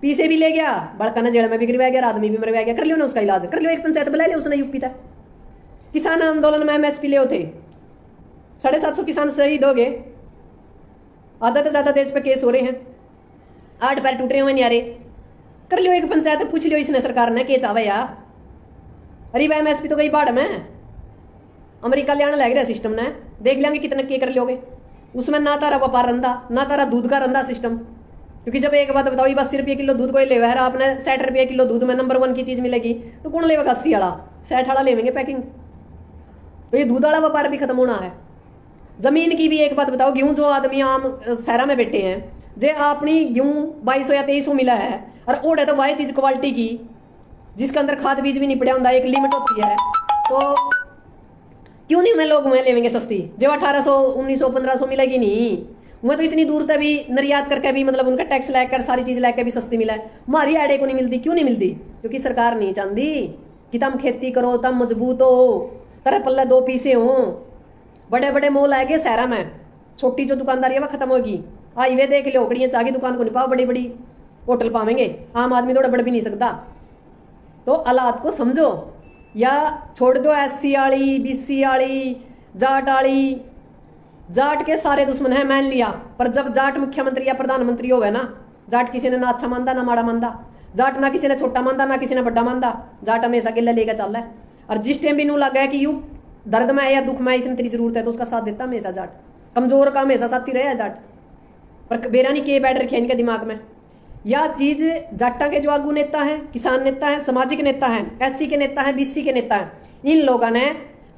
पीछे भी ले गया, बड़का ने जेल में भी गिरवा गया, आदमी भी मरवा गया। कर लियो ना उसका इलाज, कर लियो, एक पंचायत बुला लियो उसने यूपी तक। किसान आंदोलन में एमएसपी ले थे, 750 किसान शहीद हो गए, आधा से ज्यादा देश पे केस हो रहे हैं, 8 पैर टूट रहे हुए न्यारे। कर लियो एक पंचायत, पूछ लियो इसने सरकार ने के चावे यार। अरे भाई एमएसपी तो गई बाढ़ में, अमेरिका ले आने लग रहा सिस्टम ने, देख लेंगे कितने के कर लोगे। उसमें ना तारा व्यापार रंधा, ना तारा दूध का रंधा सिस्टम। क्योंकि जब एक बात बताओ, 80 रुपये किलो दूध कोई ले रहा, आपने 60 रुपये किलो दूध में नंबर 1 की चीज मिलेगी, तो कौन लेगा 80 वाला, 60 वाला लेंगे पैकिंग। तो ये दूध वाला व्यापार भी खत्म होना है। जमीन की भी एक बात बताओ, गेहूं जो आदमी आम शहरा में बैठे हैं, जे अपनी गेहूं 2200 या 2300 मिला है, और ओढ़ है तो वही चीज क्वालिटी की जिसके अंदर खाद बीज भी नहीं पड़ा होता, एक लिमिट होती है, तो क्यों नहीं मैं लोग वह लेवेंगे सस्ती। जब 1800 1900 1500 मिलेगी नहीं, वह तो इतनी दूर तक भी निर्यात करके भी, मतलब उनका टैक्स लेकर सारी चीज लेकर भी सस्ती मिला है। हमारी आड़े को नहीं मिलती, क्यों नहीं मिलती? क्योंकि सरकार नहीं चाहती कि तुम खेती करो, तुम मजबूत हो, तेरे पल्ले 2 पीसे हो। बड़े बड़े मॉल आएंगे शहरा में, छोटी जो दुकानदारी है वह खत्म होगी। हाईवे देख लो, ओकड़ियाँ चाह की दुकान को नहीं पाओ, बड़ी बड़ी होटल पावेंगे, आम आदमी तो बढ़ भी नहीं सकता। तो हालात को समझो, या छोड़ दो SC वाली, BC वाली, जाट वाली। जाट के सारे दुश्मन है मान लिया, पर जब जाट मुख्यमंत्री या प्रधानमंत्री होवे ना, जाट किसी ने ना अच्छा मानता ना माड़ा मानता, जाट ना किसी ने छोटा मानता ना किसी ने बड़ा मानता, जाट हमेशा गिल्ला लेकर चल रहा है। और जिस टाइम भी नू लगा है कि यू दर्द में है या दुख में इसमें तेरी जरूरत है, तो उसका साथ देता हमेशा जाट। कमजोर का हमेशा साथी रहे जाट, पर बेरानी के बैठ रखे इनके दिमाग में। यह चीज जाटा के जो आगू नेता हैं, किसान नेता हैं, सामाजिक नेता हैं, SC के नेता हैं, BC के नेता हैं, इन लोगों ने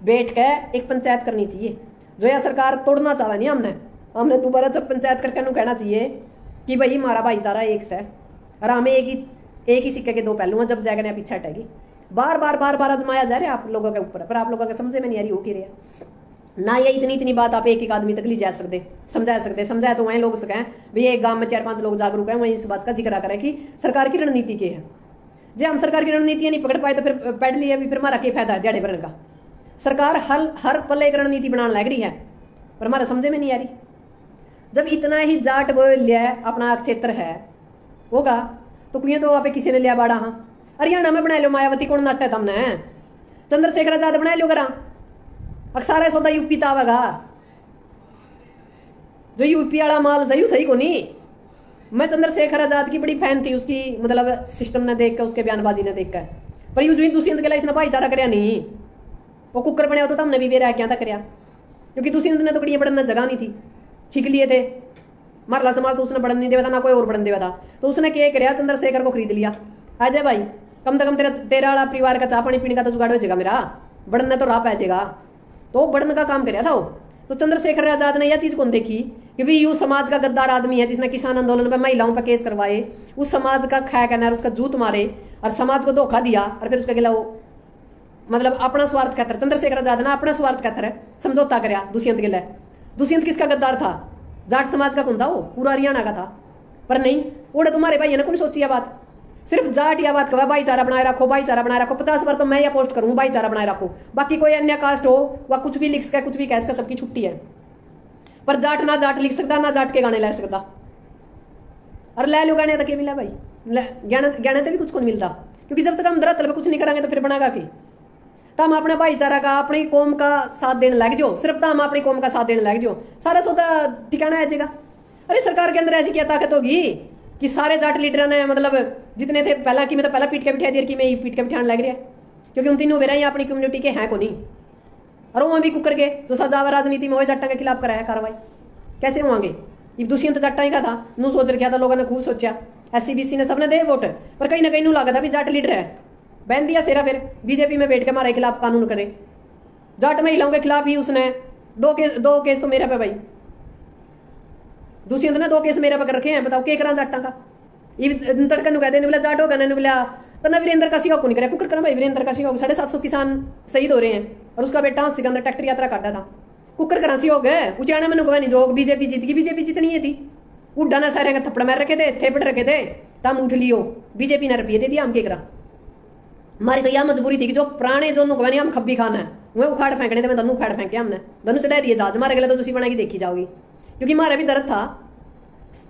बैठ कर एक पंचायत करनी चाहिए। जो यह सरकार तोड़ना चाह नहीं, हमने दोबारा जब पंचायत करके कहना चाहिए कि भाई हमारा भाईचारा एक से, और हमें एक ही सिक्के के 2 पहलू हैं, जब जाएगा पीछे हटेगी। बार बार आजमाया जा रहा है आप लोगों के ऊपर, पर आप लोगों के समझे में नहीं आ रही हो कि रहा ना। ये इतनी बात आप एक आदमी तक ली जा सकते, समझाए तो वहीं लोग सकें भाई, एक गांव में 4-5 लोग जागरूक हैं, वहीं इस बात का जिक्र करें कि सरकार की रणनीति क्या है। जब हम सरकार की रणनीतियां नहीं पकड़ पाए तो फिर पढ़ लिए भी, फिर हमारा क्या फायदा है दिहाड़े भरने का। सरकार हर पल एक रणनीति बनाने लग रही है, पर हमारा समझे में नहीं आ रही। जब इतना ही जाट बोलिया अपना क्षेत्र है होगा, तो कुएं तो आप किसी ने लिया बाड़ा। हाँ, हरियाणा में बना लो, मायावती कौन नाटा है तुमने, चंद्रशेखर आजाद बना लो करा, अक्सारा सौदा यूपी तावेगा। जो यूपी वाला माल सही को नहीं। मैं चंद्रशेखर आजाद की बड़ी फैन थी, उसकी मतलब सिस्टम ने देख कर, उसके बयानबाजी ने देख कर, पर यू जो दुष्यंत के लिए इसने भाईचारा कराया नहीं। वो कुकर बने तो हमने भी बेरा क्या था कराया, क्योंकि दुष्यंत ने तो कड़ियाँ बढ़ने जगह नहीं थी, छिक लिए थे। मारला समाज तो उसने बढ़न नहीं देवा था, ना कोई और बढ़न देवा था, तो उसने क्या कराया, चंद्रशेखर को खरीद लिया। अजय भाई कम से कम तेरा वाला परिवार का चाह पानी पीने का तो जुगाड़ हो जाएगा, मेरा बढ़ने तो राह पाएगा, तो बढ़ने का काम कराया था वो। तो चंद्रशेखर आजाद ने यह चीज कौन देखी कि भाई यू समाज का गद्दार आदमी है, जिसने किसान आंदोलन में महिलाओं पर केस करवाए, उस समाज का खै कहना, उसका जूत मारे और समाज को धोखा दिया, और फिर उसके खिलाफ वो मतलब अपना स्वार्थ खातर, चंद्रशेखर आजाद ने अपना स्वार्थ खातर समझौता कराया दुष्यंत के लिए। दुष्यंत किसका गद्दार था? जाट समाज का कौन था? वो पूरा हरियाणा का था। पर नहीं, उड़े तुम्हारे भाई ने कौन सोची बात, सिर्फ जाट या बात कहा भाईचारा बनाए रखो, भाईचारा बनाए रखो। 50 बार तो मैं यह पोस्ट करूं भाईचारा बनाए रखो, बाकी कोई अन्य कास्ट हो वह कुछ भी लिख सके, कुछ भी कह सके, सबकी छुट्टी है। पर जाट ना जाट लिख सकता, ना जाट के गाने ले सकता। और ले लो गाने तक मिला भाई, गाने तो भी कुछ को नहीं मिलता, क्योंकि जब तक हम धरातल पे कुछ नहीं करेंगे तो फिर बनागा कि तो हम अपने भाईचारा का, अपनी कौम का साथ देने लग जाओ, सिर्फ तो हम अपनी कौम का साथ देने लग जाओ, सारा सौदा ठिकाना आ जाएगा। अरे सरकार के अंदर ऐसी क्या ताकत होगी कि सारे जाट लीडर ने मतलब जितने थे पहला की, मैं तो पहला पीट के बिठा दिया कि मैं पीट के बिठाने लग रहा है, क्योंकि उन तीनों बेरा ही अपनी कम्युनिटी के हैं को नहीं। और वहां भी कुकर के जो सजावा राजनीति में हो जाटा के खिलाफ कराया कार्रवाई, कैसे होंगे? ये दुष्यंत जाटा ही का था, नू सोच रखा था, लोगों ने खूब सोचा, SC BC ने सबने दे वोट, पर कहीं ना कहीं नू लगा था भी जाट लीडर है, बहन दिया सेरा, फिर बीजेपी में बैठ के हमारे खिलाफ कानून करे। जाट महिलाओं के खिलाफ ही उसने दो केस तो मेरे पे भाई, दुष्यंत ने 2 केस मेरे पे कर रखे हैं। बताओ क्या करा जाटा का? ये तड़का नु कहते बोला जाट होगा ना, बोला तो ना वीरेंद्र का सिंह को नहीं कराया, कुकर करा भाई वीरेंद्र का सिंह 750 किसान शहीद हो रहे हैं, और उसका बेटा सिकंदर ट्रैक्टर यात्रा काटा था, कुकर करा सिंह हो गए। उचाना मैंने कहा नहीं, जो बीजेपी जीत गई, बीजेपी जितनी है थी, उड्डा ना सारे का थप्पड़ मार रखे थे, थेपड़ रखे थे, तम उठ लियो, बीजेपी ने रुपये दे दिया, हम क्या करा? हमारी तो यह मजबूरी थी कि जो पुराने जो नुकवानी हम खब्बी खाना है वह उखाड़ फेंकने थे, मैं दोनों उखाड़ फेंके, हमने दोनों चढ़ा दिए जहाज, मारे गले तो तुसी बना की देखी जाओगी, क्योंकि हमारा भी दर्द था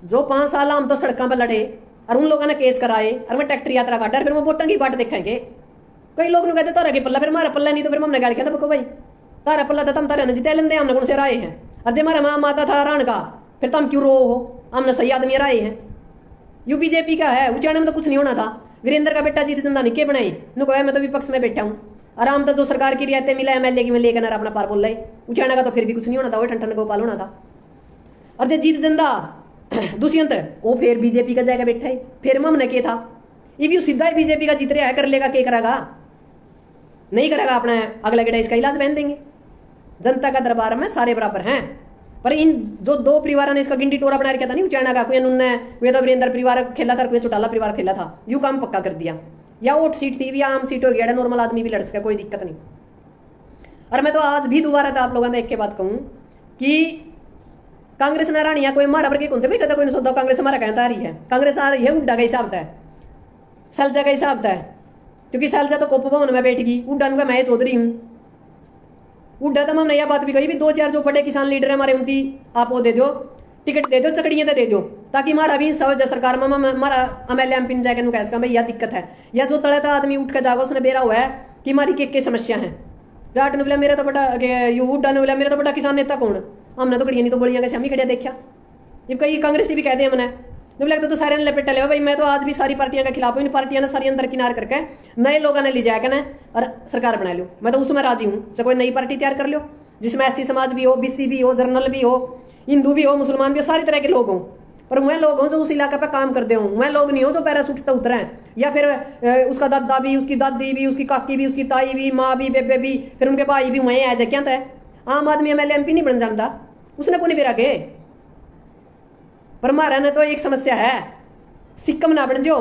जो 5 साल हम तो सड़कों पर लड़े और उन लोगों ने केस कराए और मैं ट्रैक्टर यात्रा काटा, फिर वो वोटों की बाट देखेंगे। कई लोग कहते तारा के पल्ला, फिर हमारा पल्ला नहीं तो फिर हमने गाल कहता बको भाई तारा पल्ला था, तम तारा ने जिते लेंदे हमने कौन से राय हैं। और जे हमारा माता था राण का, फिर तम क्यों रो हो, हमने सही आदमी राय हैं। यू बीजेपी का है, उचाने में तो कुछ नहीं होना था। वीरेंद्र का बेटा जीत चंदा निके बनाई नुको है, मैं तो विपक्ष में बैठा हूँ, आराम तो जो सरकार की रियायतें मिला एमएलए की मैं लेकर अपना पार बोल रही। उचाना का तो फिर भी कुछ नहीं होना था, वो ठंडन गोपाल होना था। और जे जीत चंदा दुष्यंत वो फिर बीजेपी का जाएगा बैठा है, फिर हमने किया था ये भी सीधा ही बीजेपी का जीत रहा है, कर लेगा क्या करेगा, नहीं करेगा अपना अगला गेड़ा इसका इलाज पहन देंगे। जनता का दरबार में सारे बराबर हैं, पर इन जो 2 परिवारों ने इसका गिंडी टोरा बना रखा था नहीं उचाना का, कोई उन्होंने वे तो वीरेंद्र परिवार खेला था, कोई चौटाला परिवार खेला था, यू काम पक्का कर दिया। या वोट सीट थी या आम सीट हो गया, नॉर्मल आदमी भी लड़ सका, कोई दिक्कत नहीं। और मैं तो आज भी दोबारा था आप लोगों ने एक के बात कहूं कि कांग्रेस ना रानिया कोई मारा के कौन थे भाई, कहता कोई नहीं सोचता कांग्रेस हमारा कहता आ रही है, कांग्रेस आ रही है उड्डा का हिसाब है, सलजा का हिसाब है। क्योंकि सलजा तो कोप भवन में बैठ गई, उड्डा नुका मैं चौधरी हूँ। उड्डा तो हमने यह बात भी कही भी 2-4 जो बड़े किसान लीडर है हमारे उनकी आप वो दे दो, टिकट दे दो, चकड़ियां दे दो, ताकि हमारा भी सहज सरकार में हमारा एमएलए एमपी ने जाकर कह सका भाई यह दिक्कत है। या जो तले था आदमी उठ कर जागा उसने बेरा हुआ है कि हमारी के समस्या है। जाट ने बोला मेरा तो बड़ा, उड्डा ने बोला मेरा तो बड़ा किसान नेता कौन, हमने तो कड़िया नहीं तो बोलियां शामी खड़िया देखा। ये कई कांग्रेसी भी कहते हैं मैंने जब लगता तो सारे ने लपेटा ले भाई, मैं तो आज भी सारी पार्टियों के खिलाफ हूँ, इन पार्टियों ने सारी अंदर किनार करके नए लोगों ने ले जाया करना और सरकार बना लो, मैं तो उसमें राजी हूँ। चाहे कोई नई पार्टी तैयार कर लो जिसमें एससी समाज भी हो, बीसी भी हो, जर्नल भी हो, हिंदू भी हो, मुसलमान भी हो, सारी तरह के लोग हों, पर वह लोग हों जो उस इलाके पर काम करते हों, वह लोग नहीं हो जो पैरासूट से उतरे हैं, या फिर उसका दादा भी, उसकी दादी भी, उसकी काकी भी, उसकी ताई भी, माँ भी, बेबे भी, फिर उनके भाई भी वहीं आ जाए। क्या था आम आदमी एमएलए एमपी नहीं बन जानता, उसने को नहीं बेरा के। पर हमारा ने तो एक समस्या है, सिक्कम ना बन जो,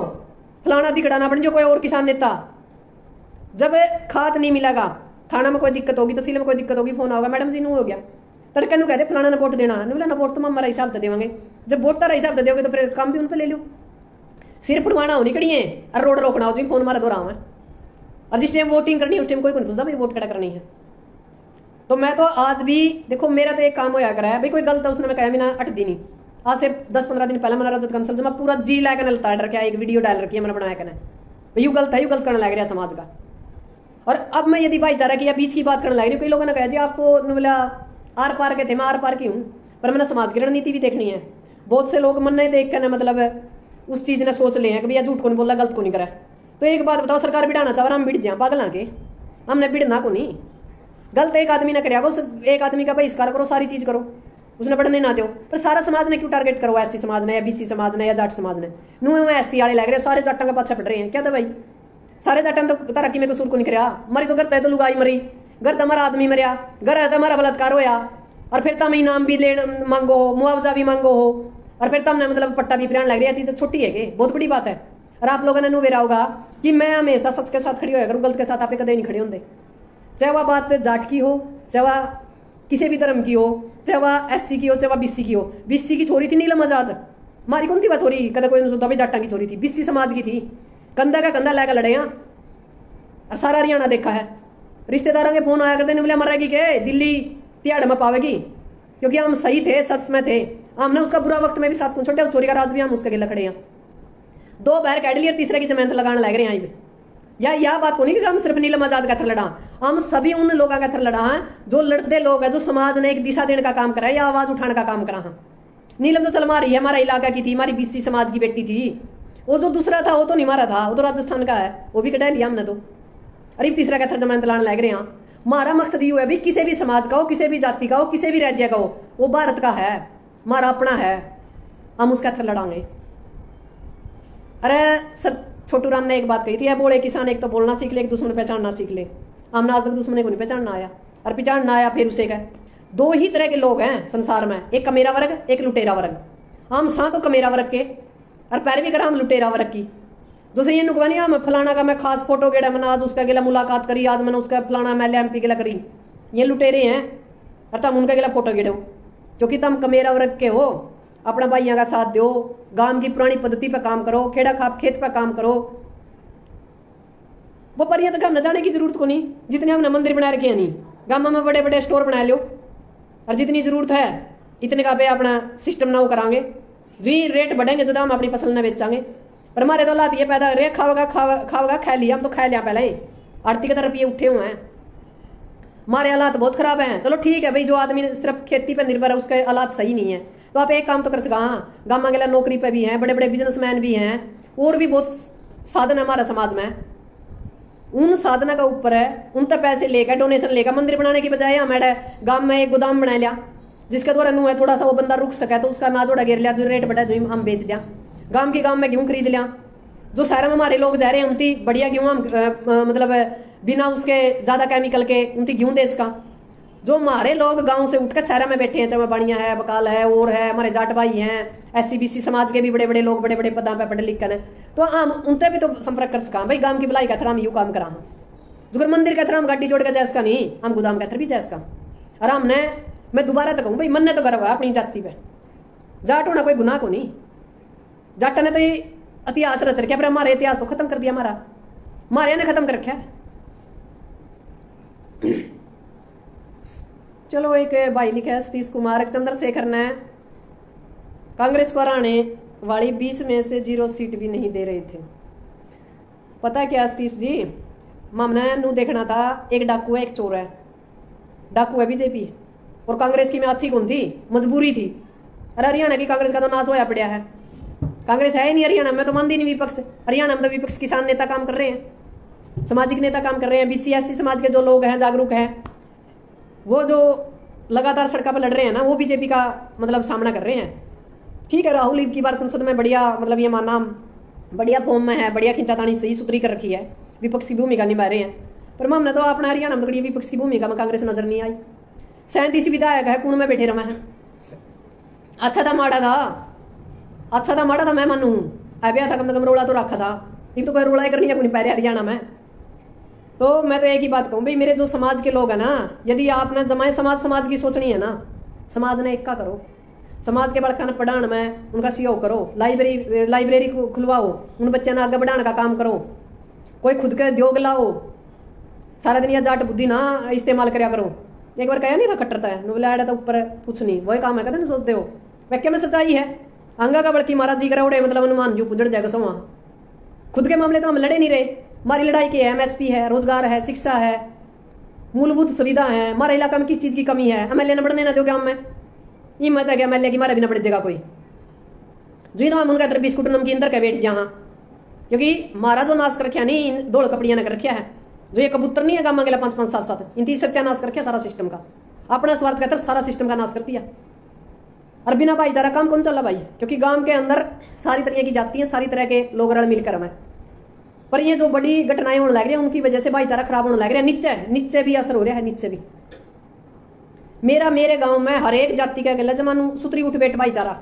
फलाना दिखड़ा ना बन जो कोई और किसान नेता। जब खाद नहीं मिलेगा, थाना में कोई दिक्कत होगी, तहसील में कोई दिक्कत होगी, फोन होगा मैडम जी नू हो गया, तड़के नू कहते फलाना ने वोट देना, बोला ना वोट तो हमारा हिसाब दे देंगे। जब वोट तारा हिसाब दे दोगे तो फिर काम भी उन पर ले लो, सिर फुटवाना होनी कड़ी है और रोड रोकना हो जी, फोन मारा दो रहा है। और जिस टाइम वोटिंग करनी है उस टाइम कोई पूछता भाई वोट कड़ा करनी है। तो मैं तो आज भी देखो मेरा तो एक काम होया करा है भाई, कोई गलत है उसने मैं कहा मैंने 8 दिन ही आज से 10-15 दिन पहले मैंने रजत कंसल मैं पूरा जी लाकर लता रखा, एक वीडियो डाल रखी है मैंने बनाया करना भाई यू गलत है, यू गलत करने लग रहा है समाज का। और अब मैं यदि भाईचारा की या बीच की बात करने लग रही हूँ, कई लोगों ने कहा जी आपको बोला आर पार के थे, मैं आर पार की हूँ, पर मैंने समाज की रणनीति भी देखनी है। बहुत से लोग मन नहीं देख कर मतलब उस चीज ने सोच ले हैं कि भैया झूठ को नहीं बोला, गलत को नहीं करा। तो एक बात बताओ, सरकार बिड़ाना चाह रहा हम बिड़ जाए पागल आके, हमने बिड़ना को नहीं। गलत एक आदमी ने करेगा, उस एक आदमी का बहिष्कार करो, सारी चीज करो, उसने बढ़ने ना दो। पर सारा समाज ने क्यों टारगेट करो, एससी समाज ने या बीसी समाज ने या जाट समाज ने, नू एससी वाले लग रहे, सारे जाटा का पाछा पड़ रहे हैं। क्या था भाई सारे जाटा तो तरक्की में कसूर को नहीं करा, मरी तो घर तो लुगाई मरी, घर तो हमारा आदमी मरिया, घर है तो हमारा बलात्कार होया, और फिर तम इनाम भी ले मांगो हो, मुआवजा भी मांगो हो, और फिर तमने मतलब पट्टा भी पिरान लग रही है। चीज छोटी है कि बहुत बड़ी बात है। और आप लोगों ने नू वेरा होगा कि मैं हमेशा सच के साथ खड़ी होया करूँ, गलत के साथ आप कदे नहीं खड़े होंगे। चाहे वह बात जाट की हो, चाहे वह किसी भी धर्म की हो, चाहे वह एससी की हो, चाहे वह बीसी की हो। बीसी की छोरी थी नीलम आजाद, मारी कौन थी वह छोरी, कदे कोई नहीं सोचता जाटा की छोरी थी, बीसी समाज की थी, कंधा का कंधा लेकर लड़े। और सारा हरियाणा देखा है, रिश्तेदारों के फोन आया करते नहीं, बोले मरेगी के दिल्ली तिहाड़ में पावेगी, क्योंकि हम सही थे, सच में थे, हमने उसका बुरा वक्त में भी साथ छोटे छोरी का राज भी हम उसके गिला खड़े हैं। 2 बैर कैड लिया, तीसरे की जमीन लगाने लग रहे हैं यहाँ या यह बात को नहीं कि हम सिर्फ नीलम आजाद का थर लड़ा, हम सभी उन लोगों का थर लड़ा है जो लड़ते लोग हैं, जो समाज ने एक दिशा देने का काम करा है या आवाज उठाने का काम करा है। नीलम तो चल मारी है, हमारा इलाका की थी, हमारी बीसी समाज की बेटी थी। वो जो दूसरा था वो तो नहीं मारा था, वो तो राजस्थान का है, वो भी कटा लिया हमने तो। अरे तीसरा का थर जमीन लाने लग रहे हैं। हमारा मकसद ये है भी किसी भी समाज का हो, किसी भी जाति का हो, किसी भी राज्य का हो, वो भारत का है, हमारा अपना है, हम उसका थर लड़ांगे। अरे सर छोटू राम ने एक बात कही थी, बोले किसान एक तो बोलना सीख ले, एक दुश्मन पहचानना सीख ले। हमने आज तक दुश्मन को नहीं पहचानना आया, और पहचानना आया फिर उसे कह। 2 ही तरह के लोग हैं संसार में, एक कमेरा वर्ग, एक लुटेरा वर्ग। हम सा तो कमेरा वर्ग के और पैरवी करा हम लुटेरा वर्ग की। जैसे ये नुकवानी हम फलाना का मैं खास फोटो गेड़ा, मैंने आज उसका गिला मुलाकात करी, आज मैंने उसका फलाना एमएलए एमपी गिला करी, ये लुटेरे हैं और तुम उनका गिला फोटो गेड़ो, क्योंकि तुम कमेरा वर्ग के हो। अपना भाइयों का साथ दो, गांव की पुरानी पद्धति पर काम करो, खेड़ा खाप खेत पर काम करो। वो परियां तक हम न जाने की जरूरत को नहीं, जितने हमने मंदिर बना रखे हैं नहीं, गांव में बड़े बड़े स्टोर बना लो, और जितनी जरूरत है इतने का पे अपना सिस्टम ना वो करांगे। जी रेट बढ़ेंगे जो हम अपनी फसल न बेचांगे। पर हमारे तो हालात ये पैदा रे खाओगा खाओगा खा लिया, हम तो खा लिया पहले ही, 38 रुपये उठे हुए हैं। हमारे हालात बहुत खराब हैं। चलो ठीक है भाई, जो आदमी सिर्फ खेती पर निर्भर है उसके हालात सही नहीं है, तो आप एक काम तो कर सका, हाँ गामा गला नौकरी पे भी हैं, बड़े बड़े बिजनेसमैन भी हैं, और भी बहुत साधन है हमारे समाज में। उन साधना का ऊपर है, उन तक पैसे लेकर डोनेशन लेकर मंदिर बनाने की बजाय हमारे गांव में एक गोदाम बना लिया, जिसके द्वारा नु है थोड़ा सा वो बंदा रुक सके, तो उसका नाजोड़ा गिर लिया, जो रेट बढ़ा जो हम बेच दिया, गांव के गांव में गेहूं खरीद लिया। जो शहर में हमारे लोग जा रहे हैं उनकी बढ़िया गेहूं हम मतलब बिना उसके ज्यादा केमिकल के उनकी गेहूं देश का। जो हमारे लोग गांव से उठकर शहर में बैठे हैं, चाहे बाड़िया है, बकाल है, और है हमारे जाट भाई हैं, SC BC समाज के भी बड़े बड़े लोग बड़े बड़े पदा पे पढ़े लिखे हैं, तो हम उनसे भी तो संपर्क कर सका भाई, गांव की भलाई का हम यू काम करा, जो मंदिर का हम गाड़ी जोड़ के जायसका नहीं, हम गोदाम का भी जायसका। और हमने मैं दोबारा तो कहूँ भाई, मन ने तो गर्व है अपनी जाति पे, जाट होना कोई गुनाह को नहीं। जाटा ने तो ये इतिहास रच रखा, पर हमारे इतिहास को खत्म कर दिया, हमारे ने खत्म कर रखा है। चलो एक भाई लिखा है सतीश कुमार चंद्रशेखर ने कांग्रेस को हराने वाली 20 में से 0 सीट भी नहीं दे रहे थे। पता है क्या सतीश जी, मामने नू देखना था, एक डाकू है एक चोर है, डाकू है बीजेपी और कांग्रेस की में अच्छी कौन थी, मजबूरी थी। अरे हरियाणा की कांग्रेस का तो नाश होया पड़ा है, कांग्रेस है ही नहीं हरियाणा में, तो मानती नहीं विपक्ष। हरियाणा में तो विपक्ष किसान नेता काम कर रहे हैं, सामाजिक नेता काम कर रहे हैं, BC SC समाज के जो लोग हैं जागरूक हैं, वो जो लगातार सड़कों पर लड़ रहे हैं ना, वो बीजेपी का मतलब सामना कर रहे हैं। ठीक है, राहुल की बार संसद में बढ़िया मतलब ये माना बढ़िया फॉर्म में है, बढ़िया खिंचातानी सही सुथरी कर रखी है, विपक्ष की भूमिका निभा रहे हैं। पर मामला तो अपना हरियाणा में तो विपक्ष की भूमिका में कांग्रेस नजर नहीं आई। 37 विधायक है, कुण में बैठे रहे हैं। अच्छा था माड़ा था, अच्छा था माड़ा था, मैं मानू अभी था, कम से कम रोड़ा तो रखा था, एक तो कोई रोड़ा करनी है कोई पैरे हरियाणा में। तो मैं तो एक ही बात कहूँ भाई, मेरे जो समाज के लोग हैं ना, यदि आपने जमाए समाज की सोचनी है ना, समाज ने एक का करो, समाज के बड़का पढ़ाने में उनका सहयोग करो, लाइब्रेरी को खुलवाओ, उन बच्चों ने आगे बढ़ाने का काम करो, कोई खुद के उद्योग लाओ, सारा दिन यह जाट बुद्धि ना इस्तेमाल कराया करो। एक बार कहा नहीं था कट्टरता है नुबलाड़ा तो ऊपर कुछ नहीं, वही काम है कहते ना सोचते हो, वाक्य में सच्चाई है। अंगा का बल्कि महाराज जी करा मतलब अनुमान जो पुजड़ जाएगा सो वहां, खुद के मामले तो हम लड़े नहीं रहे, हमारी लड़ाई की है MSP है, रोजगार है, शिक्षा है, मूलभूत सुविधा है। हमारे इलाका में किस चीज की कमी है, MLA ने बढ़ने ना दो गाँव में, हिम्मत है क्या MLA की मारे भी ना बढ़ जाएगा कोई, जो हम उनका इधर बिस्कुट नमकीन अंदर के बैठ जहाँ, क्योंकि हमारा जो नाश कर रखा नहीं दौड़ कपड़िया ने कर रखा है, जो ये कबूतर नहीं है गाँव में 5-5 7-7 इन 30 सत्यानाश कर रखा सारा सिस्टम का, अपना स्वार्थ कहकर सारा सिस्टम का नाश कर दिया। और बिना भाईचारा काम कौन चला भाई, क्योंकि गांव के अंदर सारी तरह की जाति हैं, सारी तरह के लोग रल मिलकर हमें, पर ये जो बड़ी घटनाएं होने लग रही है उनकी वजह से भाईचारा खराब होने लग रहा है, नीचे भी असर हो रहा है, नीचे भी। मेरे गांव में हर एक जाति का गला जमानू सुतरी उठ बैठ भाईचारा,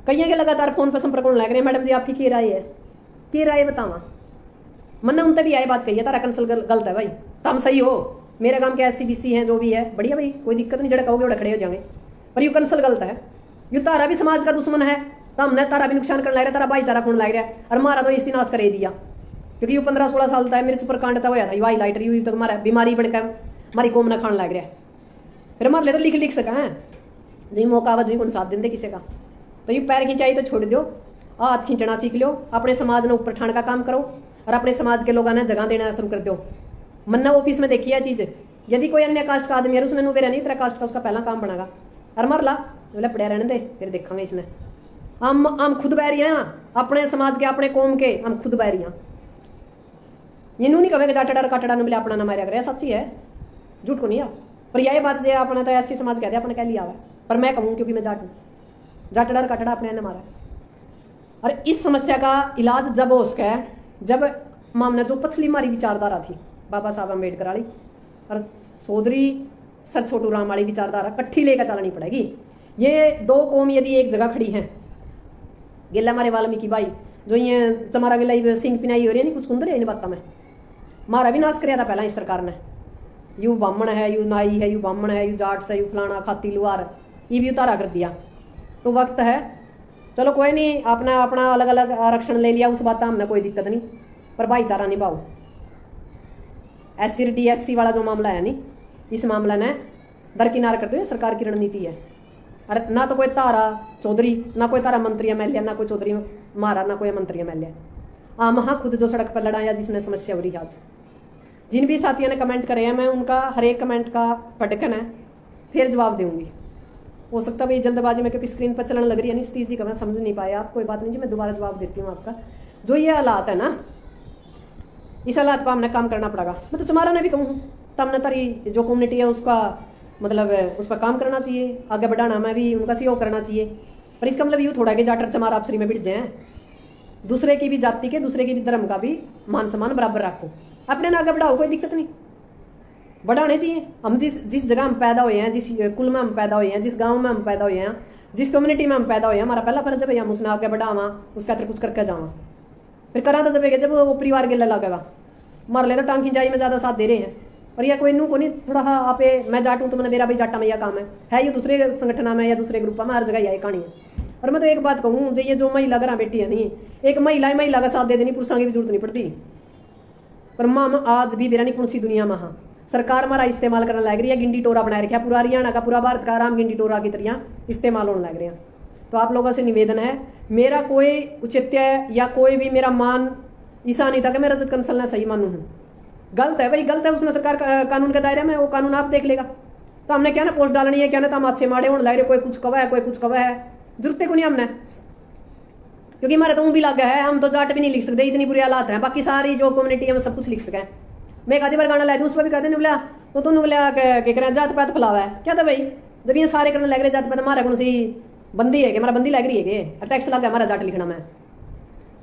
कई के लगातार फोन पर संपर्क होने लग रहे हैं, मैडम जी आपकी क्या राय है, क्या राय बतावा, मन ने उनसे भी आई बात कही है, तारा कंसल गलत है भाई, तो हम सही हो, मेरे गांव के SC BC हैं जो भी है बढ़िया भाई, कोई दिक्कत नहीं, जड़ा कहोगे बड़ा खड़े हो जाएंगे, पर यू कंसल गलत है, यू तारा भी समाज का दुश्मन है, तो हमने तारा भी नुकसान करने लग रहा, तारा भाईचारा खोने लग रहा है, और हमारा तो इस नाश कर दिया, क्योंकि यू 15-16 साल तक मिर्च पर कांडता हुआ था, यू हाईलाइटर यू तक हमारा बीमारी बनकर हमारी कौम न खाने लग रहा है। फिर हमारे लिए तो लिख सका है जी, मौका आवाज भी कौन साथ देंगे किसी का, तो यू पैर खिंचाई तो छोड़ दो, हाथ खींचना सीख लो, अपने समाज ने ऊपर ठाण का काम करो, और अपने समाज के लोगों ने जगह देना शुरू कर दो। मन्ना ऑफिस में देखी है चीज, यदि कोई अन्य कास्ट का आदमी है उसने नुबेरा नहीं तेरा कास्ट का, उसका पहला काम बनागा, और मर ला बोले पड़े रहने दे, फिर देखेंगे इसने। हम खुद बैरिया अपने समाज के, अपने कौम के, हम खुद बैरिया, ये नहीं कहेंगे जाटड़ा काटड़ा ने बोले अपना ना मारिया करे, सच्ची है, झूठ को नहीं है। पर यही बात जो अपने तो ऐसी समाज कहते अपने कह लिया हुआ, पर मैं कहूँ क्योंकि मैं जाट हूँ, जाटड़ा काटड़ा अपने ने मारा। और इस समस्या का इलाज जब हो सका है, जब मामला जो पछली हमारी विचारधारा थी बाबा साहब अम्बेडकर वाली और चौधरी सर छोटू राम वाली विचारधारा कट्ठी लेकर चलनी पड़ेगी। ये दो कौम यदि एक जगह खड़ी हैं, गिल्ला हमारे वाल्मीकि भाई जो ये चमारा गिला सिंह पिनाई हो रही है नहीं कुछ कुंदर है इन बातों में, मारा भी नाश कराया था पहला इस सरकार ने, यू ब्राह्मण है, यू नाई है, यू ब्राह्मण है, यू जाट से, यू फलाना खाती लुहार, ये भी उतारा कर दिया। तो वक्त है, चलो कोई नहीं, अपना अपना अलग अलग आरक्षण ले लिया, उस बात का हमने कोई दिक्कत नहीं, पर भाईचारा नहीं पाओ। SC/ST वाला जो मामला है नहीं, इस मामला ने दरकिनार करते हुए सरकार की रणनीति है अरे ना तो कोई तारा चौधरी, ना कोई तारा मंत्री एमएलए, ना कोई चौधरी मारा, ना कोई मंत्री एमएलए। हाँ खुद जो सड़क पर लड़ाया जिसने समस्या हो रही आज। जिन भी साथियों ने कमेंट करे हैं मैं उनका हर एक कमेंट का पटकन है, फिर जवाब दूंगी। हो सकता है भाई जल्दबाजी में क्योंकि स्क्रीन पर चलने लग रही है नहीं सतीश जी का, मैं समझ नहीं पाया आप, कोई बात नहीं जी, मैं दोबारा जवाब देती हूँ आपका। जो ये हालात है ना, इस हालात पर हमने काम करना पड़ेगा। मैं तो चमारा ने भी कहूँ तो हमने तारी जो कम्युनिटी है उसका मतलब उस पर काम करना चाहिए, आगे बढ़ाना में भी उनका सहयोग करना चाहिए। पर इसका मतलब यूँ थोड़ा कि जाटर चमारा आपसरी में बिट जाए, दूसरे की भी जाति के, दूसरे की भी धर्म का भी मान सम्मान बराबर रखो, अपने ना आगे बढ़ाओ, कोई दिक्कत नहीं, बढ़ाने चाहिए। हम जिस जगह हम पैदा हुए हैं, जिस कुल में हम पैदा हुए हैं, जिस गांव में हम पैदा हुए हैं, जिस कम्युनिटी में हम पैदा हुए हैं, हमारा पहला फर्ज है भाई हम उसने आगे बढ़ावा, उसका कुछ करके जावा। फिर करा तो जब वो परिवार के लगेगा, मार ले तो टांग खिंचाई में ज्यादा साथ दे रहे हैं। और यह कोई नू को नहीं थोड़ा हाँ आप मैं जाट हूँ तो मैंने मेरा भाई जाटा में यह काम है ये दूसरे संगठन में या दूसरे ग्रुप में हर जगह यही कहानी है। और मैं तो एक बात कहूँ, ये जो महिला घर बैठी है नहीं, एक महिला का साथ दे देनी पुरुषों की भी जरूरत नहीं पड़ती। पर माँ आज भी बेरा नहीं पुणसी दुनिया में हाँ सरकार हमारा इस्तेमाल करने लग रही है, गिंडी टोरा बनाए रखा पूरा हरियाणा का, पूरा भारत का आराम गिंडी टोरा की तरह इस्तेमाल होने लग रहे हैं। तो आप लोगों से निवेदन है, मेरा कोई औचित्य या कोई भी मेरा मान ऐसा नहीं था कि मैं रजत कंसल ने सही मानू हूँ। गलत है भाई, गलत है, उसने सरकार कानून के दायरे में, वो कानून आप देख लेगा। तो हमने क्या ना पोस्ट डालनी है, क्या ना तो हम अच्छे माड़े होने लग रहे, कोई कुछ कवा है, कोई कुछ कवा है, जरूरत को नहीं हमने, क्योंकि हमारे तो भी लग गया है, हम तो जाट भी नहीं लिख सकते, इतनी बुरी हालात है। बाकी सारी जो कम्युनिटी है हम सब कुछ लिख सकें। मैं एक आधी बार गाना ला दूँ उस पर भी कहते नहीं बोला तो तुम बोला क्या करें जात पात फैलावा है, क्या था भाई जब ये सारे करने लग रहे जात पात, हमारा कौन सी बंदी है कि हमारा बंदी लग रही है कि टैक्स लग गया हमारा जाट लिखना में।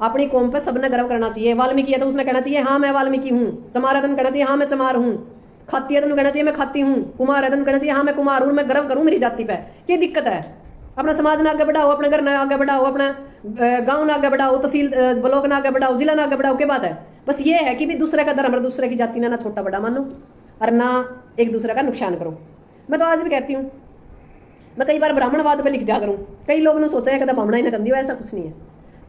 अपनी कौम पे सबने गर्व करना चाहिए। वाल्मीकि है तो उसने कहना चाहिए हाँ मैं वाल्मीकि हूँ, चमार है तो कहना चाहिए हाँ मैं चमार हूँ, खाती है तो कहना चाहिए मैं खाती हूँ, कुमार है तो कहना चाहिए हाँ मैं कुमार हूँ, मैं गर्व करूँ मेरी जाति पे। क्या दिक्कत है? अपना समाज ने आगे बढ़ाओ, अपने घर ने आगे बढ़ाओ, अपना गाँव ने आगे बढ़ाओ, तहसील ब्लॉक ने आगे बढ़ाओ, जिला ने आगे बढ़ाओ, क्या बात है? बस ये है कि भी दूसरे का धर्म और दूसरे की जाति ना छोटा बड़ा मानो और ना एक दूसरे का नुकसान करो। मैं तो आज भी कहती हूँ, मैं कई बार ब्राह्मणवाद पे लिख दिया करूँ, कई लोगों ने सोचा है कदा बामणा ही ना कर दियो, ऐसा कुछ नहीं है।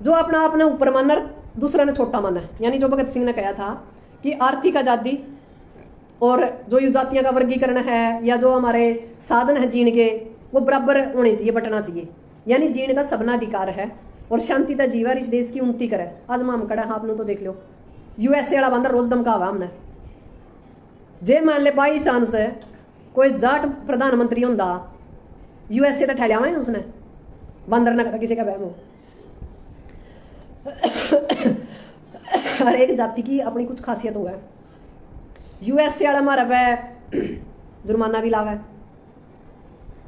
जो अपना अपने ऊपर माना दूसरा ने छोटा माना है, यानी जो भगत सिंह ने कहा था कि आर्थिक आजादी और जो जातियों का वर्गीकरण है या जो हमारे साधन है जीने के वो बराबर होने चाहिए, बटना चाहिए, यानी जीने का सबना अधिकार है और शांति का जीवन इस देश की उन्नति करे। आज माम कड़ा आप लोग तो देख लो, यूएसए वाला बंदर रोज धमकावा हमने, जे मान ले बाई चांस है कोई जाट प्रधानमंत्री होंदा यूएसए तो ठहलिया है उसने, बंदर ना किसी का बहम हो। हर एक जाति की अपनी कुछ खासियत हुआ है। यूएसए वाला हमारा पे जुर्माना भी लावा है,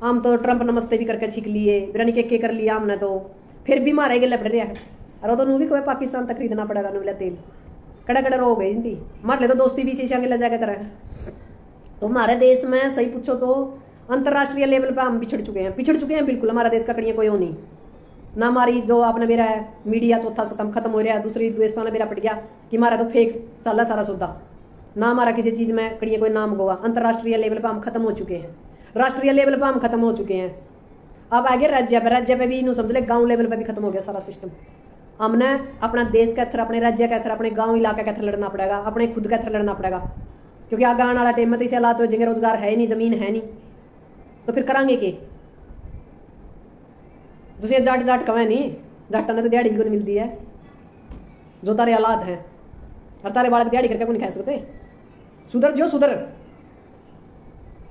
हम तो ट्रंप नमस्ते भी करके छीक लिए, बिरानी के कर लिया हमने, तो फिर भी मारे गले पड़ रहा है। और तो नू भी कोई पाकिस्तान तक खरीदना पड़ेगा नू तेल, कड़ा कड़ा रो गई हिंदी मार ले तो दोस्ती भी शीशा ले जाकर करें। तो हमारे देश में सही पूछो तो अंतर्राष्ट्रीय लेवल पे हम पिछड़ चुके हैं बिल्कुल। हमारा देश का कड़िया कोई हो नहीं ना, हमारी जो आपने मेरा है मीडिया चौथा सतम खत्म हो रहा है, दूसरी देशों ने मेरा पड़ गया कि हमारा तो फेक चल रहा सारा सौदा, ना हमारा किसी चीज में कड़िया कोई नाम होगा। अंतर्राष्ट्रीय लेवल पर हम खत्म हो चुके हैं, राष्ट्रीय लेवल पर हम खत्म हो चुके हैं। अब आगे राज्य पे भी इन्हों समझ ले, गाँव लेवल पर भी खत्म हो गया सारा सिस्टम। हमने अपना देश का थर, अपने राज्य का थर, अपने गाँव इलाके का थर लड़ना पड़ेगा, अपने खुद का थर लड़ना पड़ेगा, क्योंकि आगे आने वाला टाइम में तो इसे हालात हो जाएंगे, रोजगार है नहीं, जमीन है नहीं, तो फिर करांगे के? दूसरे जाट जाट कवे नहीं, जाटा ने तो दिहाड़ी भी मिलती है, जो तारे हालात हैं और तारे बालक दिहाड़ी करके नहीं खा सकते। सुधर जो सुधर।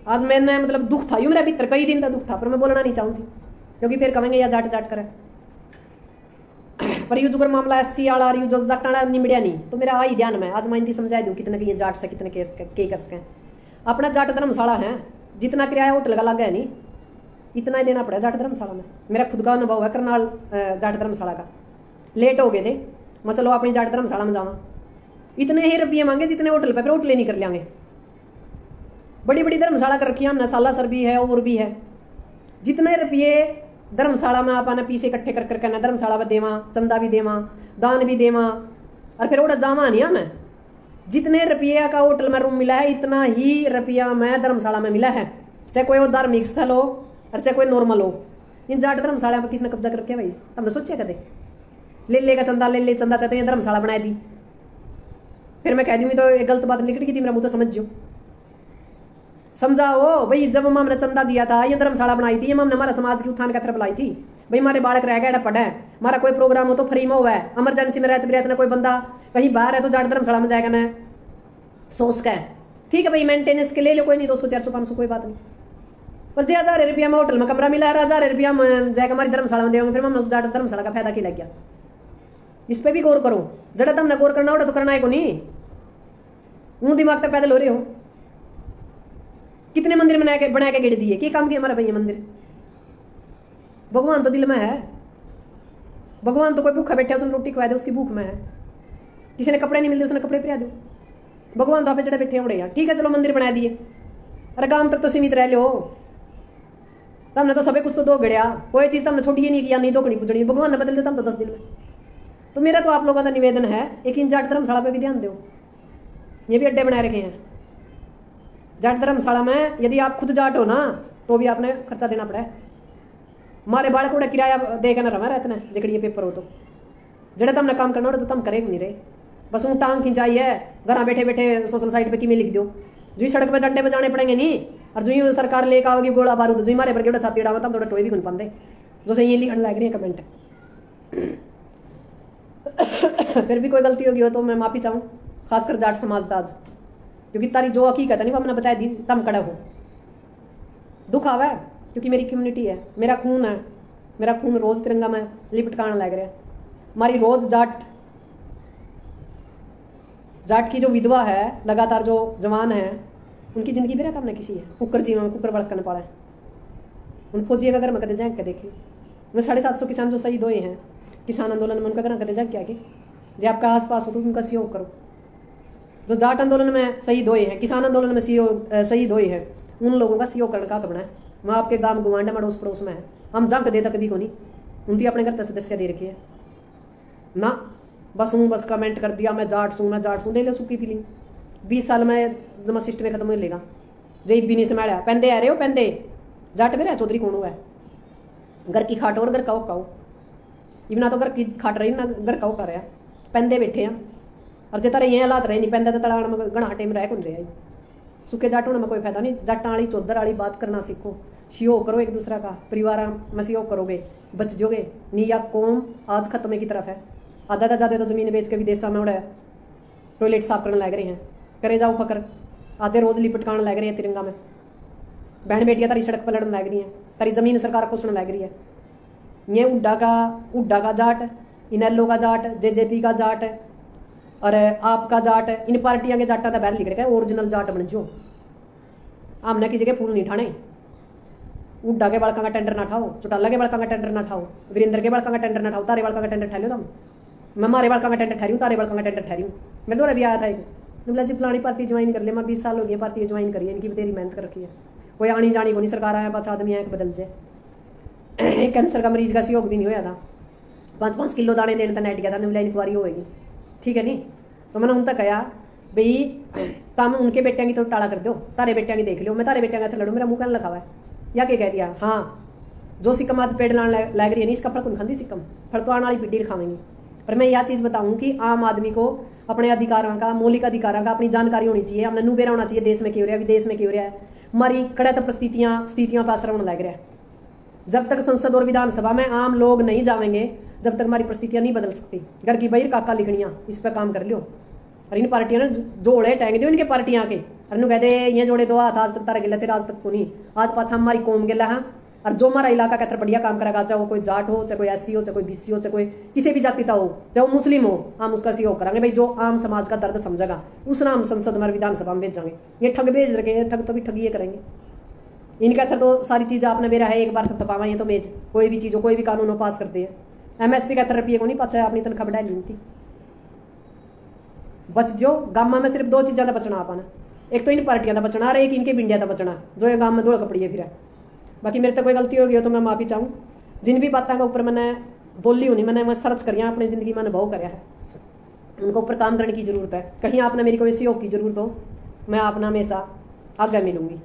आज मैंने मतलब दुख था, यूं मेरा भीतर कई दिन का दुख था, पर मैं बोलना नहीं चाहूँ थी क्योंकि फिर कहेंगे या जाट जाट करे। पर यू जो मामला एससी वाला और यू जो जाट वाला निमड़िया नहीं, तो मेरा आई ध्यान में आज मैं इनकी समझा दूँ कितने की जाट से कितने के कर सकें। अपना जाट धर्मशाला है, जितना किराया होटल का लगा है नहीं इतना ही देना पड़ा जाट धर्मशाला में। मेरा खुद का अनुभव है करनाल जाट धर्मशाला का। लेट हो गए थे, मैं चलो अपनी जाट धर्मशाला में जावा, इतने ही रुपये मांगे जितने होटल पे, फिर होटल नहीं कर लेंगे। बड़ी बड़ी धर्मशाला कर रखी है हमने, सालासर भी है और भी है। जितने रुपये धर्मशाला में आपने पीछे इकट्ठे कर करके धर्मशाला में देवा, चंदा भी देवा, दान भी देवा, और फिर वो जावा नहीं हमें। जितने रुपये का होटल में रूम मिला है इतना ही रुपया में धर्मशाला में मिला है, चाहे कोई धार्मिक स्थल हो और चाहे कोई नॉर्मल हो। इन जाट धर्मशाला पर किसने कब्जा करके भाई? हमने सोचा कदे ले लेगा चंदा, ले ले चंदा चाहते हैं धर्मशाला बना दी, फिर मैं कह दूंगी तो एक गलत बात निकल गई थी, मेरा मुँह तो समझ जो। समझाओ भाई, जब हमने चंदा दिया था, ये धर्मशाला बनाई थी, हमने हमारा समाज की उत्थान की तरफ लाई थी भाई। हमारे बालक रह गए पढ़े, हमारा कोई प्रोग्राम हो तो फ्री में हुआ है, इमरजेंसी में रहते भी रहते ना, कोई बंदा कहीं बाहर है तो जाट धर्मशाला में जाएगा ना सोच का है, ठीक है भाई, मेंटेनेंस के ले लो, कोई नहीं 200 400 500 कोई बात नहीं। पर जे 1000 रुपया में होटल में कमरा मिला है, 1000 रुपया में जाएगा हमारी धर्मशाला में देंगे, फिर हमने उस जाट धर्मशाला का फायदा क्या लग गया? इस पर भी गौर करो, जड़ा तुमने गौर करना होगा तो करना है को नहीं, ऊँ दिमाग तक पैदल हो रहे हो। कितने मंदिर बना के गिर दिए, क्या काम किया हमारा भैया मंदिर? भगवान तो दिल में है, भगवान तो कोई भूखा बैठा उसने रोटी खवा दे उसकी भूख में है, किसी ने कपड़े नहीं मिलते उसने कपड़े पिला दो, भगवान तो आप चढ़े बैठे उड़े यार। ठीक है चलो मंदिर बना दिए, अरे काम तक तो सीमित रह लो, तुमने तो सबे कुछ तो दो गड़िया, कोई चीज तुमने छोटी नहीं किया, नहीं दोगनी पूछनी, भगवान ने बदल देता हम तो 10 दिन में। तो मेरा तो आप लोगों का निवेदन है, एक इन जाट धर्मशाला पे भी ध्यान दो, ये भी अड्डे बनाए रखे हैं जाट धर्मशाला में। यदि आप खुद जाट हो ना तो भी आपने खर्चा देना पड़ा है। हमारे बालक उड़ा किराया दे के ना रहा रहते हैं जिकड़ी पेपर हो तो जड़े तुमने काम करना हो तो तुम करेगा नहीं रहे, बस वो टांग खिंचाई है, घर बैठे बैठे सोशल साइट पे किमें लिख दो, जो सड़क पे डंडे बजाने पड़ेंगे नहीं, और जो सरकार लेकर आओगी गोला बारूद, जो हमारे पर छाती डावा तब थोड़ा टोए भी गुन पाते जो से ये लिखने लग रही है कमेंट। फिर भी कोई गलती होगी हो तो मैं माफी चाहूँ, खासकर जाट समाज दाद, क्योंकि तारी जो हकीकत है नहीं वो मैंने बताया दी, तम कड़ा हो दुख आवा है, क्योंकि मेरी कम्युनिटी है, मेरा खून है, मेरा खून रोज तिरंगा में लिपटकाने लग रहा है। हमारी रोज जाट की जो विधवा है, लगातार जो जवान है, उनकी जिंदगी भी रहता हमने किसी है कुकर जी में कुकर बड़क करने पड़ा है, उन फौजी का घर में कदे जैक के देखिए, उन्हें 750 किसान जो शहीद हुए हैं किसान आंदोलन में, उनका घर कदे जैक क्या कि जो आपका आसपास हो तो उनका सहयोग करो। जो जाट आंदोलन में शहीद हुए हैं, किसान आंदोलन में शहीद हुए हैं, उन लोगों का सहयोग करने का बना है। वहाँ आपके गांव गुवांडा मड़ोस पड़ोस में है, हम जंक देता कभी को नहीं, उनकी अपने घर सदस्य दे रखी है ना, बस कमेंट कर दिया मैं जाट सूँ ले लो सुखी फीलिंग। 20 साल में जमा सिस्टम खत्म हो लेगा, जय भी नहीं संभाला पेंदे आ रहे हो पेंदे जाट मेरे चौधरी कौन हुआ है, घर की खाट और घर का काओ इवना तो घर की खाट रही ना घर का कर रहा पेंदे बैठे हैं, और जे तारे ये हालात रहे नहीं पेंदा तो तड़ा गणा टेम रह कौन रहा सुखे जाट होने में कोई फायदा नहीं। जाटा वाली चौधर वाली बात करना सीखो, सहयोग करो एक दूसरा का, परिवार में सहयोग करोगे बच जोगे नहीं, या कौम आज खत्मे की तरफ है। आधा तो ज़्यादा तो जमीन बेच के विदेशा में उड़ा टॉयलेट साफ करने लग रहे हैं, करे जाओ फकर, आधे रोज लिपटकाने लग रहे हैं तिरंगा में, बहन बेटियां तारी सड़क पर लड़ने लग रही हैं, तारी जमीन सरकार खोसने लग रही है। ये उड्डा का जाट, इनेलो का जाट, जेजेपी का जाट और आपका जाट, इन पार्टियां के जाटा तो बाहर लिख रहे ओरिजिनल जाट बन जो, हमने किसी के फूल नहीं ठाने। उड्डा के बड़का का टेंडर ना ठाओ, चौटाला के बड़का का टेंडर ना ठाओ, वीरेंद्र के बड़का का टेंडर ना ठाओ, तारे बड़का का टेंडर ठहलो तुम, मैं मारे बड़का का टेंडर ठहरी हूँ, तारे बड़का का टेंडर ठहरी हूँ। मेरे द्वारा भी आया था एक, बोला जी फलानी पार्टी ज्वाइन कर ले, मैं 20 साल हो गई पार्टी ज्वाइन करी है, इनकी भी तेरी मेहनत कर रखी है, कोई आनी जानी को नहीं, सरकार आया 5 आदमी आए बदल से। कैंसर का मरीज का सहयोग भी नहीं होया था, 5-5 किलो दाने देने तक नेट गया था, बोला इंक्वायरी होएगी, ठीक है नहीं। तो मैंने उन तक कहा भाई तुम उनके बेटियां की तो टाला कर दो, तारे बेटियां की देख लो, मैं तारे बेटियां का लड़ू, मेरा मुंह कहने लगा हुआ है या क्या कह दिया। हाँ जो सिक्कम आज पेड़ लाने लग रही है नहीं, इसका फल कौन खाती सिक्कम, फल तो आने वाली पीढ़ी खावेंगी। पर मैं यह चीज़ बताऊं कि आम आदमी को अपने अधिकारों का, मौलिक अधिकारों का अपनी जानकारी होनी चाहिए, हमने नुबेरा होना चाहिए देश में क्यों रहा है, विदेश में क्यों रहा है, हमारी कड़े स्थितियां पर असर होने लग रहा है। जब तक संसद और विधानसभा में आम लोग नहीं जाएंगे, जब तक हमारी परिस्थितियां नहीं बदल सकती। घर की बहिर काका लिखनियां, इस पर काम कर लियो। और इन पार्टियां ने जोड़े टैंग दो इनके पार्टियां के, अरे कहते ये जोड़े दो हाथ आज तक तारा गिला थे, आज तक को नहीं, आज पाछा हमारी कौम गिला है। और जो हमारा इलाका कहते बढ़िया काम करेगा, चाहे वो कोई जाट हो, चाहे कोई एससी हो, चाहे कोई बीसी हो, चाहे कोई किसी भी जाति का हो, चाहे वो मुस्लिम हो, हम उसका सहयोग करेंगे भाई। जो आम समाज का दर्द समझेगा उस नाम संसद में विधानसभा में भेजेंगे। ये ठग भेज रखे, ठग तो भी ठगी करेंगे। इनका तो सारी चीज़ आपने मेरा है एक बार थपथपावा, ये तो मेज कोई भी चीज़ हो, कोई भी कानून हो पास करते हैं। MSP का रुपये को नहीं पाचा, अपनी तनख्वाह बढ़ा ली थी। बच जो गामा में सिर्फ 2 चीज़ों का बचना आपने, एक तो इन पार्टियों का बचना और एक इनके बिंडिया का बचना, जो ये गांव में दौड़ कपड़ी है फिर। बाकी मेरे तक कोई गलती होगी हो तो मैं माफ़ी चाहूँ। जिन भी बातों के ऊपर मैंने बोली होनी, मैंने सर्च करिया, अपनी ज़िंदगी में अनुभव कराया है, उनके ऊपर काम करने की ज़रूरत है। कहीं आपने मेरी कोई सहयोग की ज़रूरत हो, मैं आपने हमेशा आगे मिलूंगी।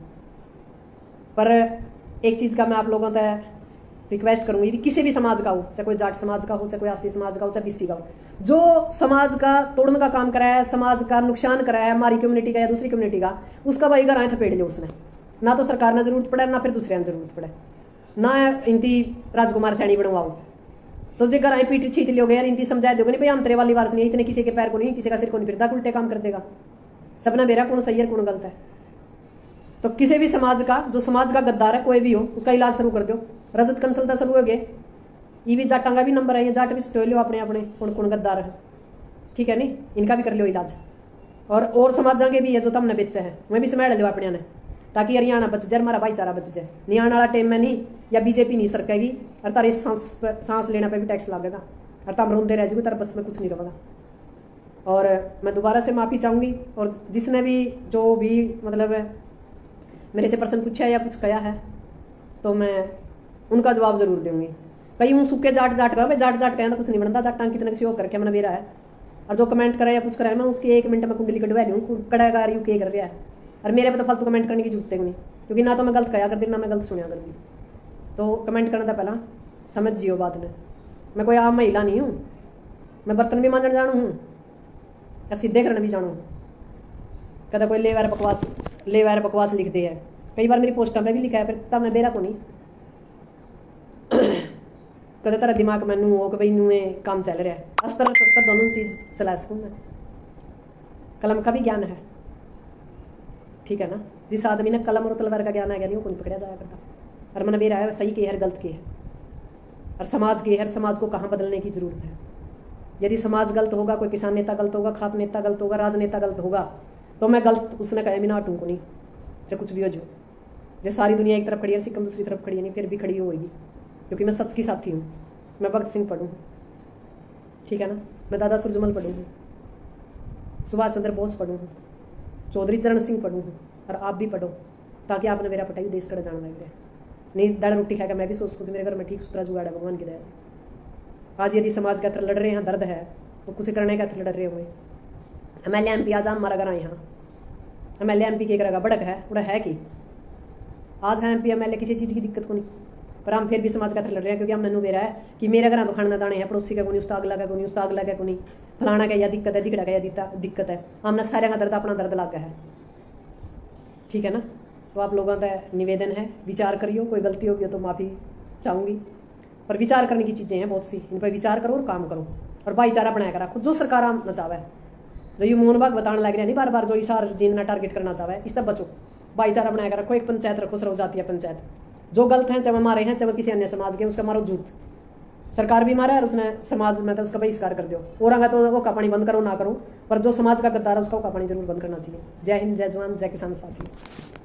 पर एक चीज़ का मैं आप लोगों से रिक्वेस्ट करूंगी कि किसी भी समाज का हो, चाहे कोई जाट समाज का हो, चाहे कोई आसी समाज का हो, चाहे बीसी का हो, जो समाज का तोड़ने का काम करा है, समाज का नुकसान करा है, हमारी कम्युनिटी का या दूसरी कम्युनिटी का, उसका भाई घर आए थपेड़ लो उसने। ना तो सरकार ने जरूरत पड़े ना फिर दूसरे जरूरत पड़े ना इनती राजकुमार सैनी बनवाओ तो जे घर पीठ छीत लोगे यार इनती समझा दोगे नहीं भाई हम तेरे वाली वारस नहीं इतने किसी के पैर को नहीं किसी का सिर को नहीं फिरता उल्टे काम कर देगा सबना मेरा कौन सही है कौन गलत है। तो किसी भी समाज का जो समाज का गद्दार है कोई भी हो उसका इलाज शुरू कर दो। रजत कंसल्टा शुरू हो गए ये भी जाटा का भी नंबर है ये जाट भी स्टो लो अपने अपने कौन कौन गद्दार है ठीक है नहीं इनका भी कर लो इलाज। और समाजा के भी है जो तमने बेचे हैं वह भी समझ लो अपने ने ताकि हरियाणा बच जाए हमारा भाईचारा बच जाए। नहीं आने वाला टाइम में नहीं या बीजेपी नहीं सरकेगी और तारे सांस लेने पे भी टैक्स लगेगा और तम रोंदे रह जाओगे तार बस में कुछ नहीं रहेगा। और मैं दोबारा से माफ़ी चाहूँगी और जिसने भी जो भी मतलब मेरे से प्रश्न पूछा या कुछ कहा है तो मैं उनका जवाब जरूर दूंगी। कई हूँ सूखे जाट जाट का भाई जाट जाट कहें तो कुछ नहीं बनता जाट कितने किसी और करके मैंने मेरा है और जो कमेंट करे या कुछ करे मैं उसके 1 मिनट में कुंडली कटवा लूँ कड़ा रही हूँ के कर रहा है और मेरे पे तो फालतू कमेंट करने की जरूरत नहीं क्योंकि ना तो मैं गलत कहा कर दी ना मैं गलत सुनिया कर दी। तो कमेंट करने का पहला समझ जियो बात ने मैं कोई आम महिला नहीं हूँ मैं बर्तन भी मांजन जानू हूँ और सीधे करने भी जानू हूँ। कदा कोई ले वायर बकवास लिख दे है कई बार मेरी पोस्टां पे भी लिखा है फिर तब मैं बेरा को नहीं कदे तेरा दिमाग में नू हो कि भाई नू काम चल रहा है अस्तर शस्त्र दोनों चीज़ चला सकूँ मैं। कलम का भी ज्ञान है ठीक है ना जिस आदमी ने कलम और तलवार का ज्ञान है नहीं वो कौन पकड़ा जाया करता। और मैंने मेरा है सही के है गलत के है और समाज के है समाज को कहाँ बदलने की जरूरत है। यदि समाज गलत होगा कोई किसान नेता गलत होगा खाप नेता गलत होगा राजनेता गलत होगा तो मैं गलत उसने कहा बिना हटूँ को नहीं चाहे कुछ भी हो जो सारी दुनिया एक तरफ खड़ी है सिक्कम दूसरी तरफ खड़ी है नहीं फिर भी खड़ी होगी क्योंकि मैं सच की साथी हूँ। मैं भगत सिंह पढ़ूँ ठीक है ना मैं दादा सुरजमल पढ़ूँ सुभाष चंद्र बोस पढ़ूँ चौधरी चरण सिंह पढ़ूँ और आप भी पढ़ो ताकि आपने मेरा पटाई देश कर जाना लग रहा है। नहीं दाल रोटी खाएगा मैं भी सोच सकूँ मेरे घर में ठीक सुथरा जुगाड़ है भगवान की दया। आज यदि समाज के अतर लड़ रहे हैं दर्द है तो कुछ करने के अतर लड़ रहे हुए MLA MP आज हमारा घर आए यहाँ MLA MP के करेगा बड़क है उड़ा है कि आज है MP MLA किसी चीज़ की दिक्कत को नहीं पर हम फिर भी समाज का लड़ रहे हैं क्योंकि हमने नू मेरा है कि मेरे घर तो खाना दाने हैं पड़ोसी का को नहीं उस्ताद लगा को नहीं उस्ताद लगा को नहीं फलाना का या दिक्कत है दिखड़ा का या दिक्कत है हमने सारे का दर्द अपना दर्द लग गया है ठीक है ना। तो आप लोगों का निवेदन है विचार करियो कोई गलती होगी तो माफ़ी चाहूँगी पर विचार करने की चीज़ें हैं बहुत सी इन पर विचार करो और काम करो और भाईचारा बनाया कर रखो। जो सरकार हम नचावा है जो ये मोहन भाग बताने लग रहा है नहीं बार बार जो इशार जीतना टारगेट करना चाहवा है इससे बचो भाईचारा बनाया कर रखो। एक पंचायत रखो सर्व जातीय पंचायत जो गलत है चाहे मारे हैं चाहे किसी अन्य समाज के उसका मारो झूठ सरकार भी मारा है और उसने समाज में तो उसका बहिष्कार कर दो और अगर तो वो कहानी बंद करो ना करो पर जो समाज का गद्दार है उसका वो कहानी जरूर बंद करना चाहिए। जय हिंद जय जवान जय किसान साथी।